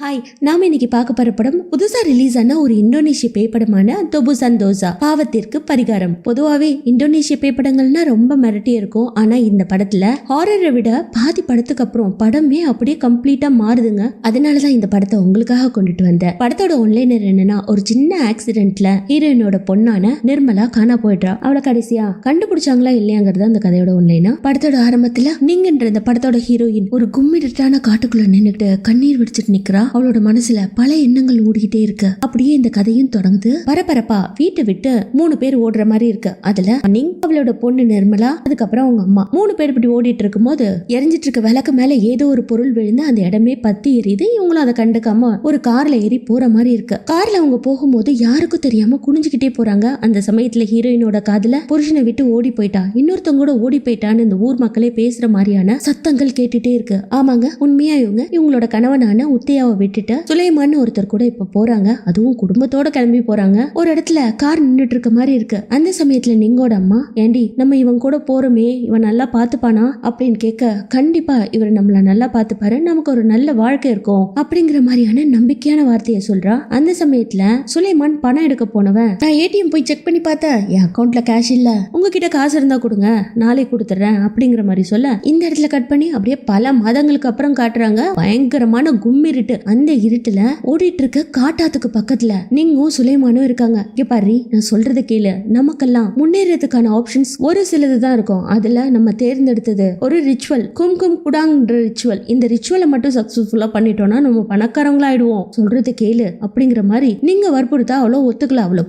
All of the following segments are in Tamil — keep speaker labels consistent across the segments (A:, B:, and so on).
A: ஹாய், நாம இன்னைக்கு பார்க்க போற படம் புதுசா ரிலீஸ் ஆன ஒரு இந்தோனேஷிய பேய் படமான தொபுசான் தோசா பாவத்திற்கு பரிகாரம். பொதுவாவே இந்தோனேஷிய பேய் படங்கள்னா ரொம்ப மிரட்டி இருக்கும். ஆனா இந்த படத்துல ஹாரரை விட பாதி படத்துக்கு அப்புறம் படமே அப்படியே கம்ப்ளீட்டா மாறுதுங்க. அதனாலதான் இந்த படத்தை உங்களுக்காக கொண்டுட்டு வந்தேன். படத்தோட ஒன்லைனர் என்னன்னா, ஒரு சின்ன ஆக்சிடென்ட்ல ஹீரோயினோட பொண்ணான நிர்மலா காணா போயிடுறா. அவளை கடைசியா கண்டுபிடிச்சாங்களா இல்லையாங்கிறது அந்த கதையோட ஒன்லைனா. படத்தோட ஆரம்பத்துல நீங்கன்ற இந்த படத்தோட ஹீரோயின் ஒரு கும்மிட்டான காட்டுக்குள்ள நின்னுட்டு கண்ணீர் விடிச்சிட்டு நிக்கிறா. அவளோட மனசுல பல எண்ணங்கள் ஓடிக்கிட்டே இருக்கு. அப்படியே இந்த கதையும் தொடங்குது. பரபரப்பா வீட்டை விட்டு 3 பேர் ஓடுற மாதிரி இருக்கு. அதுல அவளோட பொண்ணு நிர்மலா, அதுக்கப்புறம் அவங்க அம்மா 3 பேர் இப்படி ஓடிட்டு இருக்கும் போது எரிஞ்சிட்டு இருக்க விளக்கு மேல ஏதோ ஒரு பொருள் விழுந்து அந்த இடமே பத்தி எரியுது. இவங்களும் அதை கண்டுக்காம ஒரு கார்ல ஏறி போற மாதிரி இருக்கு. கார்ல அவங்க போகும்போது யாருக்கும் தெரியாம குனிஞ்சுக்கிட்டே போறாங்க. அந்த சமயத்துல ஹீரோயினோட காதுல புருஷனை விட்டு ஓடி போயிட்டா, இன்னொருத்தவங்க கூட ஓடி போயிட்டான்னு இந்த ஊர் மக்களே பேசுற மாதிரியான சத்தங்கள் கேட்டுட்டே இருக்கு. ஆமாங்க, உண்மையா இவங்களோட கணவனான உத்தையாவை விட்டுட்டு சுலைமான் ஒருத்தர் கூட இப்ப போறாங்க. அதுவும் குடும்பத்தோட கிளம்பி போறாங்க. ஒரு இடத்துல கார் நின்றுட்டு இருக்க மாதிரி இருக்கு. அந்த சமயத்துல நீங்கோட அம்மா, ஏண்டி நம்ம இவன் கூட போறோமே, இவன் நல்லா பாத்துப்பானா அப்படின்னு கேட்க, கண்டிப்பா இவர் நம்மள நல்லா பாத்துப்பாரு, நமக்கு ஒரு நல்ல வாழ்க்கை இருக்கும் அப்படிங்கிற மாதிரியான நம்பிக்கையான வார்த்தையை சொல்றா. அந்த சமயத்துல சுலைமான் பணம் எடுக்க போனவன், நான் ஏடிஎம் போய் செக் பண்ணி பார்த்தேன், என் அக்கௌண்ட்ல கேஷ் இல்ல, உங்ககிட்ட காசு இருந்தா கொடுங்க, நாளைக்கு கொடுத்துறேன் அப்படிங்கிற மாதிரி சொல்ல, இந்த இடத்துல கட் பண்ணி அப்படியே பல மாதங்களுக்கு அப்புறம் காட்டுறாங்க. பயங்கரமான கும்மிருட்டு. அந்த இருட்டுல ஓடிட்டு இருக்க காட்டாத்துக்கு பக்கத்துல நீங்களும் சுலைமானும் இருக்காங்க. இங்க பாரு, நான் சொல்றதை கேளு, நமக்கெல்லாம் முன்னேறதுக்கான ஆப்ஷன்ஸ் ஒரு சிலதுதான் இருக்கும். அதுல நம்ம தேர்ந்தெடுத்தது ஒரு ரிச்சுவல், கும்கும் குடாங்ன்ற ரிச்சுவல். இந்த ரிச்சுவலை மட்டும் சக்சஸ்ஃபுல்லா பண்ணிட்டோம்னா நம்ம பணக்காரங்களா ஆயிடுவோம், சொல்றதை கேளு அப்படிங்கிற மாதிரி நீங்க வற்புறுத்தா அவ்வளோ ஒத்துக்கல. அவ்வளோ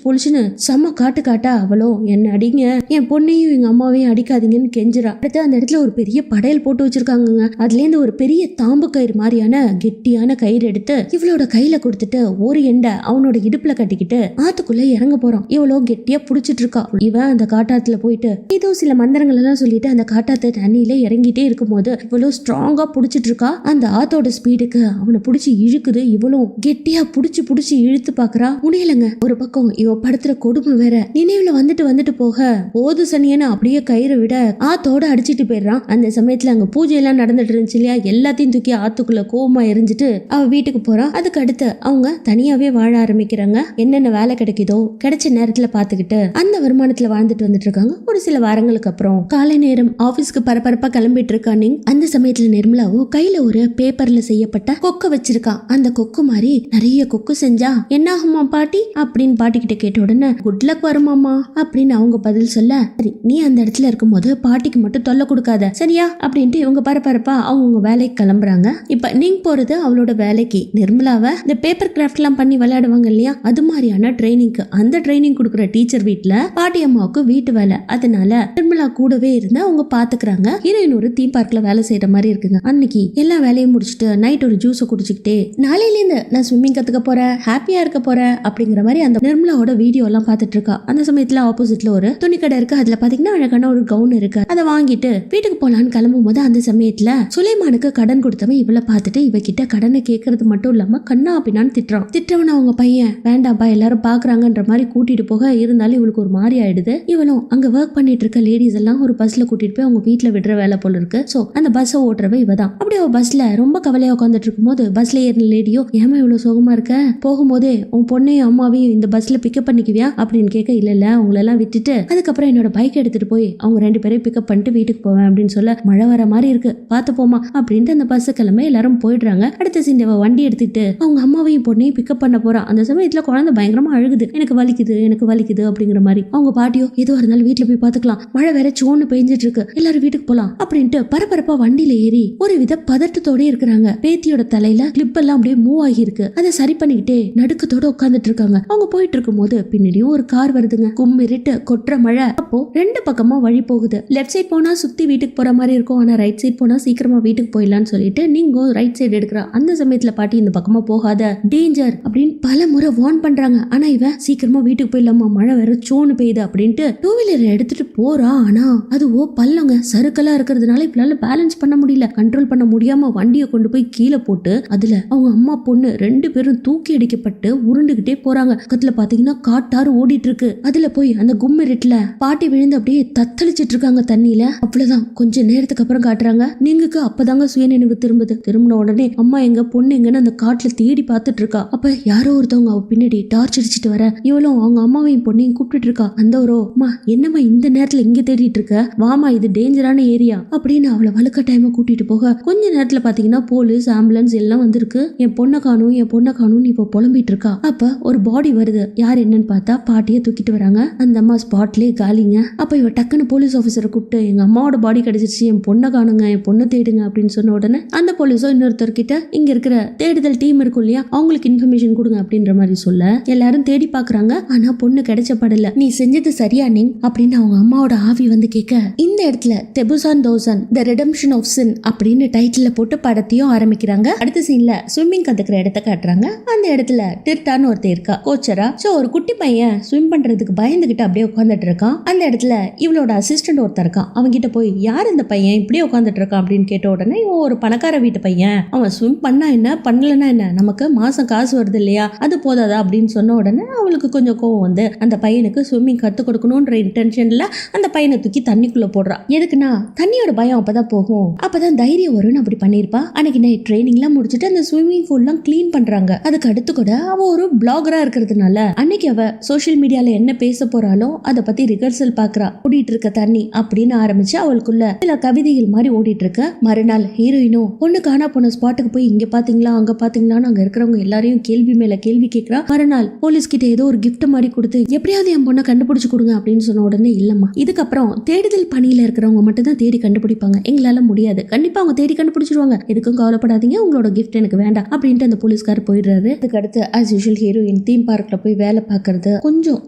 A: பொலிச்சுன்னு செம்ம காட்டா அவளோ என்ன அடிங்க, என் பொண்ணையும் எங்க அம்மாவையும் அடிக்காதீங்கன்னு கெஞ்சுறா. அடுத்து அந்த இடத்துல ஒரு பெரிய படையல் போட்டு வச்சிருக்காங்க. அதுல இருந்து ஒரு பெரிய தாம்பு கயிறு மாதிரியான கெட்டியான கயிறு எடுத்து இவளோட கையில கொடுத்துட்டு ஒரு எண்டை அவனோட இடுப்புல கட்டிக்கிட்டு ஆத்துக்குள்ள இறங்க போறான். இவ்வளோ கெட்டியா புடிச்சிட்டு இருக்கா. இவன் அந்த காட்டாத்துல போயிட்டு ஏதோ சில மந்திரங்கள் எல்லாம் சொல்லிட்டு அந்த காட்டாத்து தண்ணியில இறங்கிட்டே இருக்கும் போது இவ்வளவு ஸ்ட்ராங்கா புடிச்சிட்டு இருக்கா. அந்த ஆத்தோட ஸ்பீடுக்கு அவனை புடிச்சு இழுக்குது. இவ்வளவு கெட்டியா புடிச்சு இழுத்து பாக்குறா. முடியலங்க. ஒரு பக்கம் இவ படுத்துற கொடுமை வேற. நினைவுல வந்துட்டு போக போது சனியன்னு அப்படியே கயிறை விட ஆத்தோட அடிச்சிட்டு போயிடுறான். அந்த சமயத்துல அங்க பூஜை எல்லாம் நடந்துட்டு இருந்துச்சு இல்லையா, எல்லாத்தையும் தூக்கி ஆத்துக்குள்ள கோவமா எரிஞ்சிட்டு அவ வீட்டுக்கு போறா. அதுக்கு அடுத்து அவங்க தனியாவே வாழ ஆரம்பிக்கிறாங்க. என்னென்ன வேலை கிடைக்குதோ கிடைச்ச நேரத்துல பாத்துக்கிட்டு அந்த வருமானத்துல வாழ்ந்துட்டு வந்துட்டு இருக்காங்க. ஒரு சில வாரங்களுக்கு அப்புறம் காலை நேரம் ஆபீஸ்க்கு பரபரப்பா கிளம்பிட்டு இருக்கா. அந்த சமயத்துல நிர்மலாவோ கையில ஒரு பேப்பர்ல செய்யப்பட்ட கொக்கு வச்சிருக்கா. அந்த கொக்கு மாதிரி நிறைய கொக்கு செஞ்சா என்ன ஆகுமா பாட்டி அப்படின்னு பாட்டிக்கிட்ட கேட்ட உடனே குட் லக் வருமாமா அப்படின்னு அவங்க பதில் சொல்ல, சரி நீ அந்த இடத்துல இருக்கும் போது பாட்டிக்கு மட்டும் தொல்லை கொடுக்காத சரியா அப்படின்ட்டு இவங்க பரபரப்பா அவங்க வேலைக்கு கிளம்புறாங்க. இப்ப நீங்க போறது அவளோட வேலைக்கு. நிர்மலாவை இந்த பேப்பர் கிராஃப்ட் எல்லாம் பண்ணி விளையாடுவாங்க இல்லையா, அது மாதிரியான ட்ரைனிங்க்கு. அந்த ட்ரைனிங் கொடுக்குற டீச்சர் வீட்டுல பாட்டி அம்மாவுக்கு வீட்டு வேலை. அதனால நிர்மலா கூடவே இருந்து அவங்க பாத்துக்கிறாங்க. ஹீரோயின் ஒரு தீம் பார்க்ல வேலை செய்யற மாதிரி இருக்குங்க. அன்னைக்கு எல்லா வேலையும் முடிச்சுட்டு நைட் ஒரு ஜூஸை குடிச்சுக்கிட்டே நாளையில இருந்து நான் ஸ்விம்மிங் கத்துக்க போறேன், ஹாப்பியா இருக்க போறேன் அப்படிங்கிற மாதிரி அந்த நிர்மலாவோட வீடியோ எல்லாம் பாத்துட்டு இருக்கா. அந்த சமயத்துல ஆப்போசிட்ல ஒரு துணி கடை இருக்கு. அதுல பாத்தீங்கன்னா அழகான ஒரு கவுன் இருக்கு. அதை வாங்கிட்டு வீட்டுக்கு போலான்னு கிளம்பும் போது அந்த சமயத்துல சுலைமானுக்கு கடன் கொடுத்தவன் இவளை பார்த்துட்டு இவகிட்ட கடனை கேட்கறது மட்டும் இல்லாம கண்ணா அப்படின்னான்னு திட்டுறவன் அவங்க பையன் வேண்டாம்பா எல்லாரும் பாக்குறாங்கன்ற மாதிரி கூட்டிட்டு போக, இருந்தாலும் இவளுக்கு ஒரு மாதிரி ஆயிடுது. இவளும் அங்க ஒர்க் பண்ணிட்டு இருக்க லேடிஸ் எல்லாம் ஒரு பஸ்ல கூட்டிட்டு போய் அவங்க வீட்டுல விடுற வேலை போல இருக்கு. சோ அந்த பஸ்ஸை ஓட்டுறவ இவதான். அப்படியே பஸ்ல ரொம்ப கவலையா உட்காந்துட்டு இருக்கும் போது பஸ்ல ஏறின லேடியோ, ஏமா இவ்வளவு சோகமா இருக்க, போகும்போதே உன் பொண்ணையும் அம்மாவையும் இந்த பஸ்ல பிக்கப் பண்ணிக்குவியா அப்படின்னு கேட்க, இல்ல உங்களெல்லாம் விட்டுட்டு அதுக்கப்புறம் என்னோட பைக் எடுத்துட்டு போய் அவங்க 2 பேரையும் பிக்கப் பண்ணிட்டு வீட்டுக்கு போவேன் அப்படின்னு சொல்ல, மழை வர மாதிரி இருக்கு பார்த்து போமா அப்படின்ட்டு அந்த பஸ் கிளம்ப எல்லாரும் போயிடுறாங்க. அடுத்த சீன் வண்டி எடுத்துட்டு அவங்க அம்மாவையும் பொண்ணையும் பிக்கப் பண்ண போறா. அந்த சமயத்துல குழந்தை பயங்கரமா அழுகுது, எனக்கு வலிக்குது அப்படிங்கிற மாதிரி. அவங்க பாட்டியோ ஏதோ இருந்தாலும் வீட்டுல போய் பாத்துக்கலாம், மழை வேற சோன்னு பெஞ்சிட்டு இருக்கு, எல்லாரும் வீட்டுக்கு போலாம் அப்படின்ட்டு பரபரப்பா வண்டியில ஏறி ஒரு வித பதட்டத்தோட இருக்கிறாங்க. பேத்தியோட தலையில கிளிப் எல்லாம் அப்படியே மூவ் ஆகி இருக்கு. அதை சரி பண்ணிக்கிட்டே நடுக்கத்தோட உட்காந்துட்டு இருக்காங்க. அவங்க போயிட்டு இருக்கும் போது பின்னாடியும் ஒரு கார் வருதுங்க. கும்மிருட்டு கொட்டுற மழை. அப்போ 2 பக்கமா வழி போகுது. லெஃப்ட் சைட் போனா சுத்தி வீட்டுக்கு போற மாதிரி இருக்கும், ஆனா ரைட் சைட் போனா சீக்கிரமா வீட்டுக்கு போயிடலாம்னு சொல்லிட்டு நீங்க ரைட் சைடு எடுக்கிறா. அந்த சமயத்துல பாட்டி இந்த பக்கமா போகாத, டேஞ்சர் அப்படின்னு பல முறை வார்ன் பண்றாங்க. ஆனா இவ சீக்கிரமா வீட்டுக்கு போயிடலாமா, மழை வேற சோன்னு பெய்யுது அப்படின்ட்டு 2 வீலர் எடுத்துட்டு போறா. ஆனா அதுவோ பல்லங்க சறுக்கலா இருக்கிறதுனால இவளால பேலன்ஸ் பண்ண முடியல. கண்ட்ரோல் பண்ண முடியாம வண்டியை கொண்டு போய் கீழே போட்டு அதுல அவங்க அம்மா பொண்ணு 2 பேரும் தூக்கி அடிக்கப்பட்டு உருண்டுகிட்டே போறாங்க. பக்கத்துல பாத்தீங்கன்னா காட்டாறு ஓடிட்டு இருக்கு. அதுல போய் அந்த கும்மிருட்டுல பாட்டி விழுந்து அப்படியே தத்தளிச்சிட்டு இருக்காங்க தண்ணியில. அவ்வளவுதான். கொஞ்ச நேரத்துக்கு அப்புறம் காட்டுறாங்க நீங்களுக்கு அப்பதாங்க சுயநினைவு திரும்பின உடனே அம்மா அம்மா எங்க பொண்ணு எங்கன்னு அந்த காட்டுல தேடி பார்த்துட்டு இருக்கா. அப்ப யாரோ ஒருத்தவங்க அவ பின்னாடி டார்ச் அடிச்சுட்டு வர இவளும் அவங்க அம்மாவையும் பொண்ணையும் கூப்பிட்டு இருக்கா. அந்த ஒரு அம்மா என்னம்மா இந்த நேரத்துல இங்க தேடிட்டு இருக்க, வாமா இது டேஞ்சரான ஏரியா அப்படின்னு அவளை வலுக்கட்டாயமா கூட்டிட்டு போக கொஞ்ச நேரத்துல பாத்தீங்கன்னா போலீஸ் ஆம்புலன்ஸ் எல்லாம் வந்திருக்கு. என் பொண்ணை காணும் இப்ப புலம்பிட்டு இருக்கா. அப்ப ஒரு பாடி வருது. யார் என்னன்னு பார்த்தா பாட்டியை தூக்கிட்டு வராங்க. அந்த அம்மா ஸ்பாட்லயே காலிங்க. அப்ப இவ டக்குன்னு போலீஸ் ஆபீசரை கூப்பிட்டு எங்க அம்மாவோட பாடி கிடைச்சிருச்சு, என் பொண்ணை காணுங்க, என் பொண்ணை தேடுங்க அப்படின்னு சொன்ன உடனே அந்த போலீஸோ இன்னொருத்தர்கிட்ட இங்க இருக்கிற தேடுதல் டீம் இருக்கும் இல்லையா அவங்களுக்கு இன்ஃபர்மேஷன் கொடுங்க அப்படின்ற மாதிரி சொல்ல எல்லாரும் தேடி பாக்குறாங்க. ஆனா பொண்ணு கிடைச்ச படல. நீ செஞ்சது சரியா நீங் அப்படின்னு அவங்க அம்மாவோட ஆவி வந்து கேட்க இந்த இடத்துல தெபுசான் தோசான் தி ரிடெம்ப்ஷன் ஆஃப் சின் அப்படின்னு டைட்டில் போட்டு படத்தையும் ஆரம்பிக்கிறாங்க. அடுத்த சீன்ல ஸ்விம்மிங் கத்துக்கிற இடத்த காட்டுறாங்க. அந்த இடத்துல டிர்டான்னு ஒருத்தர் இருக்கா கோச்சரா. சோ ஒரு குட்டி பையன் ஸ்விம் பண்றதுக்கு பயந்துகிட்டு அப்படியே உட்காந்துட்டு இருக்கான். அந்த இடத்துல இவளோட அசிஸ்டன்ட் ஒருத்தர் இருக்கான். அவங்க கிட்ட போய் யார் இந்த பையன் இப்படியே உட்காந்துட்டு இருக்கான் அப்படின்னு கேட்ட உடனே இவன் ஒரு பணக்கார வீட்டு பையன், அவன் ஸ்விம் பண்ணா என்ன பண்ணலன்னா என்ன, நமக்கு மாசம் காசு வருது இல்லையா அது போதாதா அப்படின்னு சொன்ன உடனே அவளுக்கு கொஞ்சம் கோவம் வந்து அந்த பையனுக்கு ஸ்விம்மிங் கத்து கொடுக்கணும்ன்ற இன்டென்ஷன்ல அந்த பையனை தூக்கி தண்ணிக்குள்ள போடுறா. எதுக்குன்னா தண்ணியோட பயம் அப்பதான் போகும், அப்பதான் தைரியம் வரும்னு அப்படி பண்ணிருப்பா. அன்னைக்கு நைட் ட்ரைனிங்லாம் முடிச்சுட்டு அந்த ஸ்விம்மிங் பூல்லாம் கிளீன் பண்றாங்க. அதுக்கு அடுத்து கூட அவ ஒரு பிளாகரா இருக்கிறதுனால அன்னைக்கு அவ சோசியல் மீடியால என்ன பேச போறாளோ அதை பத்தி ரிஹர்சல் பாக்குறா. ஓடிட்டு இருக்க தண்ணி அப்படின்னு ஆரம்பிச்சு அவளுக்குள்ள சில கவிதைகள் மாதிரி ஓடிட்டு இருக்க. மறுநாள் ஹீரோயினும் பொண்ணு காணா போன ஸ்பாட்டுக்கு போய் இங்க பாத்தீங்களா அங்க பாத்தீங்களான்னு அங்க இருக்கிறவங்க எல்லாரையும் கேள்வி மேல கேள்வி கேட்கிறா. மறுநாள் போலீஸ் கிட்ட ஏதோ ஒரு கிஃப்ட் மாதிரி கொடுத்து எப்படியாவது என் பொண்ணை கண்டுபிடிச்சு கொடுங்க அப்படின்னு சொன்ன உடனே இல்லம்மா இதுக்கப்புறம் தேடுதல் பணியில இருக்கிறவங்க மட்டும் தான் தேடி கண்டுபிடிப்பாங்க, எங்களால முடியாது, கண்டிப்பா அவங்க தேடி கண்டுபிடிச்சிருவாங்க, எதுக்கும் கவலைப்படாதீங்க, உங்களோட கிஃப்ட் எனக்கு வேண்டாம் அப்படின்ட்டு அந்த போலீஸ்கார் போயிடுறாரு. அதுக்கு அடுத்து ஆஸ் யூஷுவல் ஹீரோயின் தீம் பார்க்ல போய் வேலை பார்க்கறது, கொஞ்சம்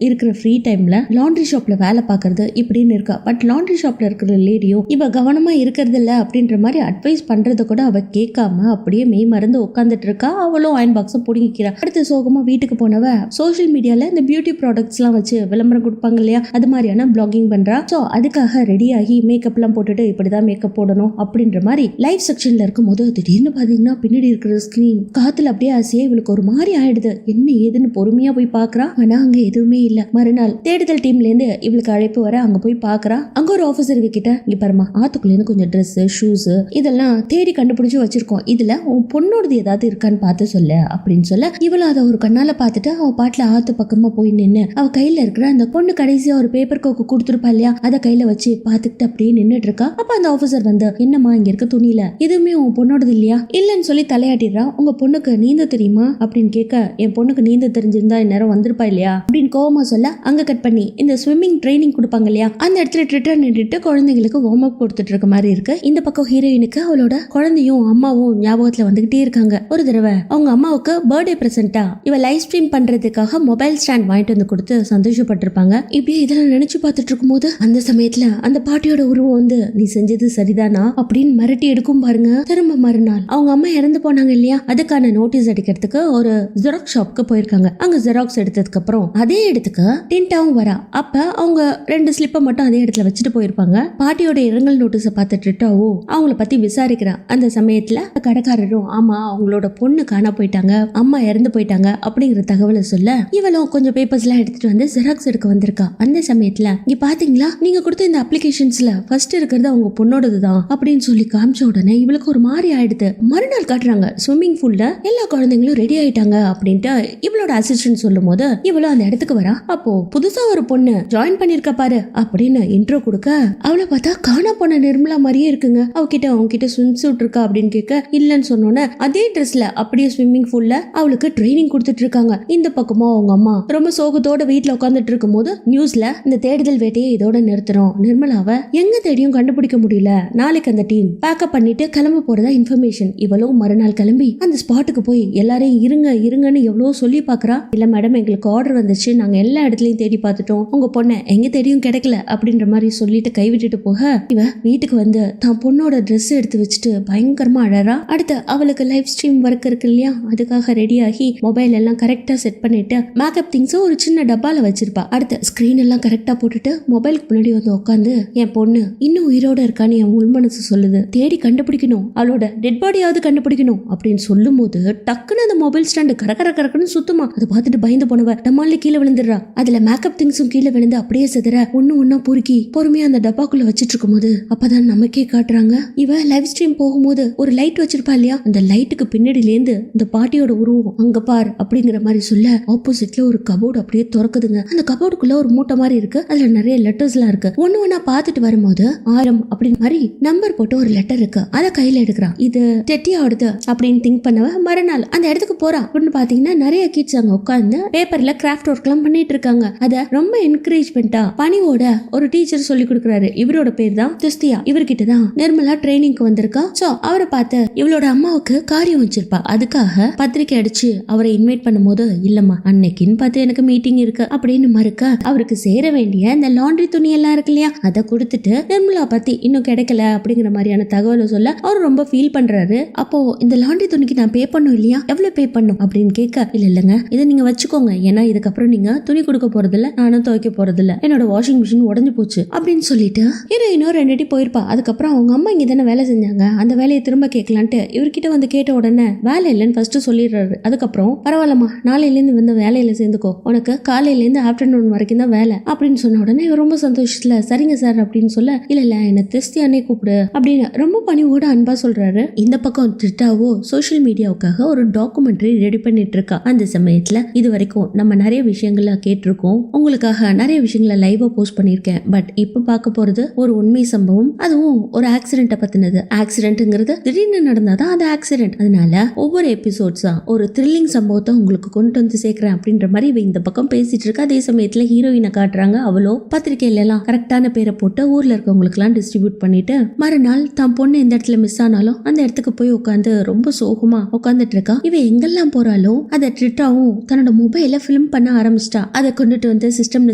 A: இருக்கிற ஃப்ரீ டைம்ல லாண்ட்ரி ஷாப்ல வேலை பார்க்கறது இப்படின்னு இருக்கா. பட் லாண்ட்ரி ஷாப்ல இருக்கிற லேடியும் இவ கவனமா இருக்கிறது இல்ல அப்படின்ற மாதிரி அட்வைஸ் பண்றத கூட அவ கேட்காம அப்படியே மெய் மறந்து உட்காந்துட்டு இருக்கா. அவளும் அயன் பாக்ஸ புடுங்கிக்கிறா. அடுத்து சோகமா வீட்டுக்கு போனவ சோசியல் மீடியால இந்த பியூட்டி ப்ராடக்ட்ஸ் எல்லாம் வச்சு விளம்பரம் கொடுப்பாங்க இல்லையா அது மாதிரியான பிளாகிங் பண்றா. சோ அதுக்காக ரெடி ஆகி மேக்கப் எல்லாம் போட்டுட்டு இப்படிதான் மேக்கப் போடணும் அப்படின்ற மாதிரி லைவ் செக்ஷன்ல இருக்கும் போது திடீர்னு பாத்தீங்கன்னா பின்னாடி இருக்கிற ஸ்கிரீன் காத்துல அப்படியே ஆசையா இவளுக்கு ஒரு மாதிரி ஆயிடுது. என்ன ஏதுன்னு பொறுமையா போய் பாக்குறா. ஆனா அங்க எதுவுமே இல்ல. மறுநாள் தேடுதல் டீம்ல இருந்து இவளுக்கு அழைப்பு வர அங்க போய் பாக்குறா. அங்க ஒரு ஆபீசர் கிட்ட இங்க பாருமா ஆத்துக்குள்ள இருந்து கொஞ்சம் ட்ரெஸ் ஷூஸ் இதெல்லாம் தேடி கண்டுபிடிச்சு வச்சிருக்கோம், இதுல உன் பொண்ணோடது ஏதாவது இருக்கான்னு பார்த்து சொல்ல அப்படின்னு சொல்ல இவளும் அதை ஒரு கண்ணால பாத்துட்டு அவ பாட்டுல ஆத்து பக்கமா போய் நின்னு அவ கையில இருக்கிற அந்த பொண்ணு கடைசியா ஒரு பேப்பர் கோக்கு கொடுத்துருப்பா இல்லையா அதை கையில வச்சு பாத்துக்கிட்டு அப்படியே நின்னுட்டு இருக்கா. அப்ப அந்த ஆபீசர் வந்து என்னம்மா இங்க இருக்க துணியில எதுவுமே உன் பொண்ணோடது இல்லையா இல்லன்னு சொல்லி தலையாட்டிடுறா. உங்க பொண்ணுக்கு நீந்த தெரியுமா அப்படின்னு கேட்க என் பொண்ணுக்கு நீந்த தெரிஞ்சிருந்தா இந்நேரம் வந்திருப்பா இல்லையா அப்படின்னு கோவமா சொல்ல அங்க கட் பண்ணி இந்த ஸ்விம்மிங் ட்ரைனிங் கொடுப்பாங்க இல்லையா அந்த இடத்துல ட்விட்டர் நின்றுட்டு குழந்தைங்களுக்கு வார்ம் அப் கொடுத்துட்டு இருக்க மாதிரி இருக்கு. இந்த பக்கம் ஹீரோயினுக்கு அவளோட குழந்தையும் அம்மாவும் ஞாபகத்துல வந்துகிட்டே இருக்காங்க. ஒரு தடவை அவங்க அம்மாவுக்கு பர்த்டே பிரசன்டா இவ லைவ் ஸ்ட்ரீம் பண்றதுக்காக மொபைல் ஸ்டாண்ட் வாங்கிட்டு வந்து கொடுத்து சந்தோஷப்பட்டிருப்பாங்க. இப்படியே இதெல்லாம் நினைச்சு பார்த்துட்டு இருக்கும் போது அந்த சமயத்துல அந்த பாட்டியோட உருவம் வந்து நீ செஞ்சது சரிதானா அப்படின்னு மிரட்டி எடுக்கும் பாருங்க. திரும்ப மறுநாள் அவங்க அம்மா இறந்து போனாங்க இல்லையா அதுக்கான நோட்டீஸ் அடிக்கிறதுக்கு ஒரு ஜெராக்ஸ் ஷாப்க்கு போயிருக்காங்க. அங்க ஜெராக்ஸ் எடுத்ததுக்கு அப்புறம் அதே இடத்துக்கு டிண்டாவும் வரா. அப்ப அவங்க 2 ஸ்லிப்பை மட்டும் அதே இடத்துல வச்சுட்டு போயிருப்பாங்க. பாட்டியோட இரங்கல் நோட்டீஸ பார்த்து டிட்டாவோ அவங்கள பத்தி விசாரிக்கிறா. அந்த சமயத்துல கடைக்காரரும் ஆமா அவங்களோட பொண்ணு காணா போயிட்டாங்க, அம்மா இறந்து போயிட்டாங்க அப்படிங்கிற தகவலை சொல்ல இவளும் கொஞ்சம் பேப்பர்ஸ் எல்லாம் எடுத்துட்டு வந்து ஜெராக்ஸ் எடுக்க வந்திருக்கா. அந்த சமயத்துல இங்க பாத்தீங்களா நீங்க கொடுத்த இந்த அப்ளிகேஷன்ஸ்ல ஃபர்ஸ்ட் இருக்கிறது அவங்க பொண்ணோடதுதான் அப்படின்னு சொல்லி காமிச்ச உடனே இவளுக்கு ஒரு மாதிரி ஆயிடுது. மறுநாள் காட்டுறாங்க ஸ்விம்மிங் பூல்ல எல்லா குழந்தைங்களும் ரெடி ஆயிட்டாங்க அப்படின்ட்டு இவளோட அசிஸ்டன்ட் சொல்லும் போது இவளும் அந்த இடத்துக்கு வரா. அப்போ புதுசா ஒரு பொண்ணு ஜாயின் பண்ணிருக்க பாரு அப்படின்னு இன்ட்ரோ கொடுக்க அவளை பார்த்தா காணா போன நிர்மலா மாதிரியே இருக்குங்க. அவகிட்ட ஸ்விம் சூட் இருக்கா அப்படின்னு கேட்க இல்லன்னு சொன்னோன்னே அதே ட்ரெஸ்ல அப்படியே ஸ்விம்மிங் பூல்ல அவளுக்கு ட்ரைனிங் கொடுத்துட்டு இருக்காங்க. இந்த பக்கமா அவங்க அம்மா ரொம்ப சோகத்தோட வீட்டுல உட்காந்துட்டு இருக்கும் போது நியூஸ்ல இந்த தேடுதல் வேட்டையை இதோட நிறுத்துறோம், நிர்மலாவை எங்க தேடியும் கண்டுபிடிக்க முடியல, நாளைக்கு அந்த டீம் பேக்கப் பண்ணிட்டு கிளம்ப போறதா இன்ஃபர்மேஷன். இவளும் மறுநாள் கிளம்பி அந்த ஸ்பாட்டுக்கு போய் எல்லாரையும் இருங்கன்னு எவ்வளவு சொல்லி பாக்குறா. இல்ல மேடம் எங்களுக்கு ஆர்டர் வந்துச்சு, நாங்க எல்லா இடத்துலயும் தேடி பார்த்துட்டோம், உங்க பொண்ணை எங்க தேடியும் கிடைக்கல அப்படின்ற மாதிரி சொல்லிட்டு கைவிட்டுட்டு போக இவ வீட்டுக்கு வந்து தான் பொண்ணோட ட்ரெஸ் எடுத்து வச்சுட்டு பயங்கரமா அழறா. அடுத்து அவளுக்கு லைவ் ஸ்ட்ரீம் ஒர்க் இருக்கு இல்லையா அதுக்காக ரெடி ஆகி மொபைல் எல்லாம் கரெக்டா செட் பண்ணிட்டு மேக்கப் திங்ஸ் ஒரு சின்ன டப்பால வச்சிருப்பா. அடுத்து ஸ்கிரீன் எல்லாம் கரெக்டா போட்டுட்டு மொபைலுக்கு முன்னாடி வந்து உட்காந்து என் பொண்ணு இன்னும் உயிரோட இருக்கான்னு என் உள்மனசு சொல்லுது, தேடி கண்டுபிடிக்கணும், அவளோட டெட் பாடியாவது கண்டுபிடிக்கணும் அப்படின்னு சொல்லும் போது டக்குன்னு அந்த மொபைல் ஸ்டாண்டு கரக்கரன்னு சுத்தமா அதை பார்த்துட்டு பயந்து போனவ டமாலே கீழே விழுந்துடுறா. அதுல மேக்கப் திங்ஸும் கீழே விழுந்து அப்படியே செதற ஒன்னா பொறுக்கி பொறுமையா அந்த டப்பாக்குள்ள வச்சிட்டு இருக்கும் போது அப்பதான் நமக்கே காட்டுறாங்க இவ லைவ் ஸ்ட்ரீம் போகும்போது ஒரு லைட் வச்சிருப்பா இல்லையா இல்லையா, அந்த லைட்டுக்கு பின்னாடில இருந்து இந்த பாட்டியோட உருவம் அங்க பார் அப்படிங்கிற மாதிரி சொல்ல ஆப்போசிட்ல ஒரு கபோர்டு அப்படியே திறக்குதுங்க. அந்த கபோர்டுக்குள்ள ஒரு மூட்டை மாதிரி இருக்கு. அதுல நிறைய லெட்டர்ஸ் எல்லாம் இருக்கு. ஒண்ணு பார்த்துட்டு வரும்போது 1000 அப்படின்னு மாதிரி நம்பர் போட்டு ஒரு லெட்டர் இருக்கு. அத கையில எடுக்கிறான். இது டெட்டியோடது அப்படின்னு திங்க் பண்ணவ மறுநாள் அந்த இடத்துக்கு போறான். அப்படின்னு பாத்தீங்கன்னா நிறைய கிட்ஸ் அங்க உட்கார்ந்து பேப்பர்ல கிராஃப்ட் ஒர்க் எல்லாம் பண்ணிட்டு இருக்காங்க. அத ரொம்ப என்கரேஜ்மெண்டா பணிவோட ஒரு டீச்சர் சொல்லி கொடுக்குறாரு. இவரோட பேர் தான் துஸ்தியா. இவர்கிட்ட தான் நிர்மலா ட்ரைனிங்க்கு வந்திருக்கா. சோ அவரை பார்த்து இவளோட அம்மாவுக்கு காரியம் வச்சிருப்பா. அதுக்காக பத்திரிக்கை அடிச்சு அவரை இன்வைட் பண்ணும்போது இல்லம்மா அன்னைக்குன்னு பார்த்து எனக்கு மீட்டிங் இருக்கு அப்படின்னு மறுக்க அவருக்கு சேர வேண்டிய இந்த லாண்ட்ரி துணி எல்லாம் இருக்கு இல்லையா அதை கொடுத்துட்டு நிர்மலா பத்தி இன்னும் கிடைக்கல அப்படிங்கிற மாதிரியான தகவலை சொல்ல அவர் ரொம்ப ஃபீல் பண்றாரு. அப்போ இந்த லாண்ட்ரி துணிக்கு நான் பே பண்ணும் இல்லையா, எவ்வளவு பே பண்ணும் அப்படின்னு கேட்க இல்லங்க இதை நீங்க வச்சுக்கோங்க, ஏன்னா இதுக்கப்புறம் நீங்க துணி கொடுக்க போறது இல்ல, நானும் துவைக்க போறது இல்ல, என்னோட வாஷிங் மிஷின் உடஞ்சு போச்சு அப்படின்னு சொல்லிட்டு ஹீரோயினும் 2 அடி போயிருப்பா. அதுக்கப்புறம் அவங்க அம்மா இங்க தானே வேலை செஞ்சாங்க, அந்த வேலையை திரும்ப கேட்கலான்ட்டு இவர்கிட்ட வந்து கேட்ட உடனே வேலை இல்லைன்னு ஃபர்ஸ்ட் சொல்லிடுறாரு. அதுக்கப்புறம் பரவாயில்லம்மா நாளையில இருந்து வந்து வேலையில சேர்ந்துக்கோ, உனக்கு காலையில இருந்து ஆஃப்டர்நூன் வரைக்கும் தான் வேலை அப்படின்னு சொன்ன உடனே இவர் ரொம்ப சந்தோஷத்துல சரிங்க சார் அப்படின்னு சொல்ல இல்ல என்ன தெஸ்தியானே கூப்பிடு அப்படின்னு ரொம்ப பணிவோட அன்பா சொல்றாரு. இந்த பக்கம் ட்ரிட்டாவோ சோசியல் மீடியாவுக்காக ஒரு டாக்குமெண்ட்ரி ரெடி பண்ணிட்டு இருக்கா. அந்த சமயத்துல இது வரைக்கும் நம்ம நிறைய விஷயங்கள கேட்டிருக்கோம், உங்களுக்காக நிறைய விஷயங்களை லைவா போஸ்ட் பண்ணிருக்கேன். பட் இப்ப பார்க்க போறது ஒரு உண்மை சம்பவம், அதுவும் ஒரு ஆக்சிடென்ட்டை பத்தினது. ஆக்சிடென்ட்ங்கிறது திடீர்னு நடந்தாதான் அது ஆக்சிடென்ட். அதனால ஒவ்வொரு எபிசோட்ஸா ஒரு த்ரில்லிங் சம்பவத்தை உங்களுக்கு கொண்டு வந்து சேர்க்கிறேன் அப்படின்ற மாதிரி இவ இந்த பக்கம் பேசிட்டு இருக்கா. அதே சமயத்துல ஹீரோயினை காட்டுறாங்க. அவளோ பத்திரிகையில எல்லாம் கரெக்டான பேரை போட்டு ஊர்ல இருக்கவங்களுக்கு எல்லாம் டிஸ்ட்ரிபியூட் பண்ணிட்டு மறுநாள் தான் பொண்ணு எந்த இடத்துல மிஸ் ஆனாலும் அந்த இடத்துக்கு போய் உட்காந்து ரொம்ப சோகமா உட்காந்துட்டு இருக்கா. இவ எங்கெல்லாம் போறாலும் அதை ட்ரிட்டாவும் தன்னோட மொபைல பிலிம் பண்ண ஆரம்பிச்சிட்டா. அதை கொண்டுட்டு வந்து சிஸ்டம்ல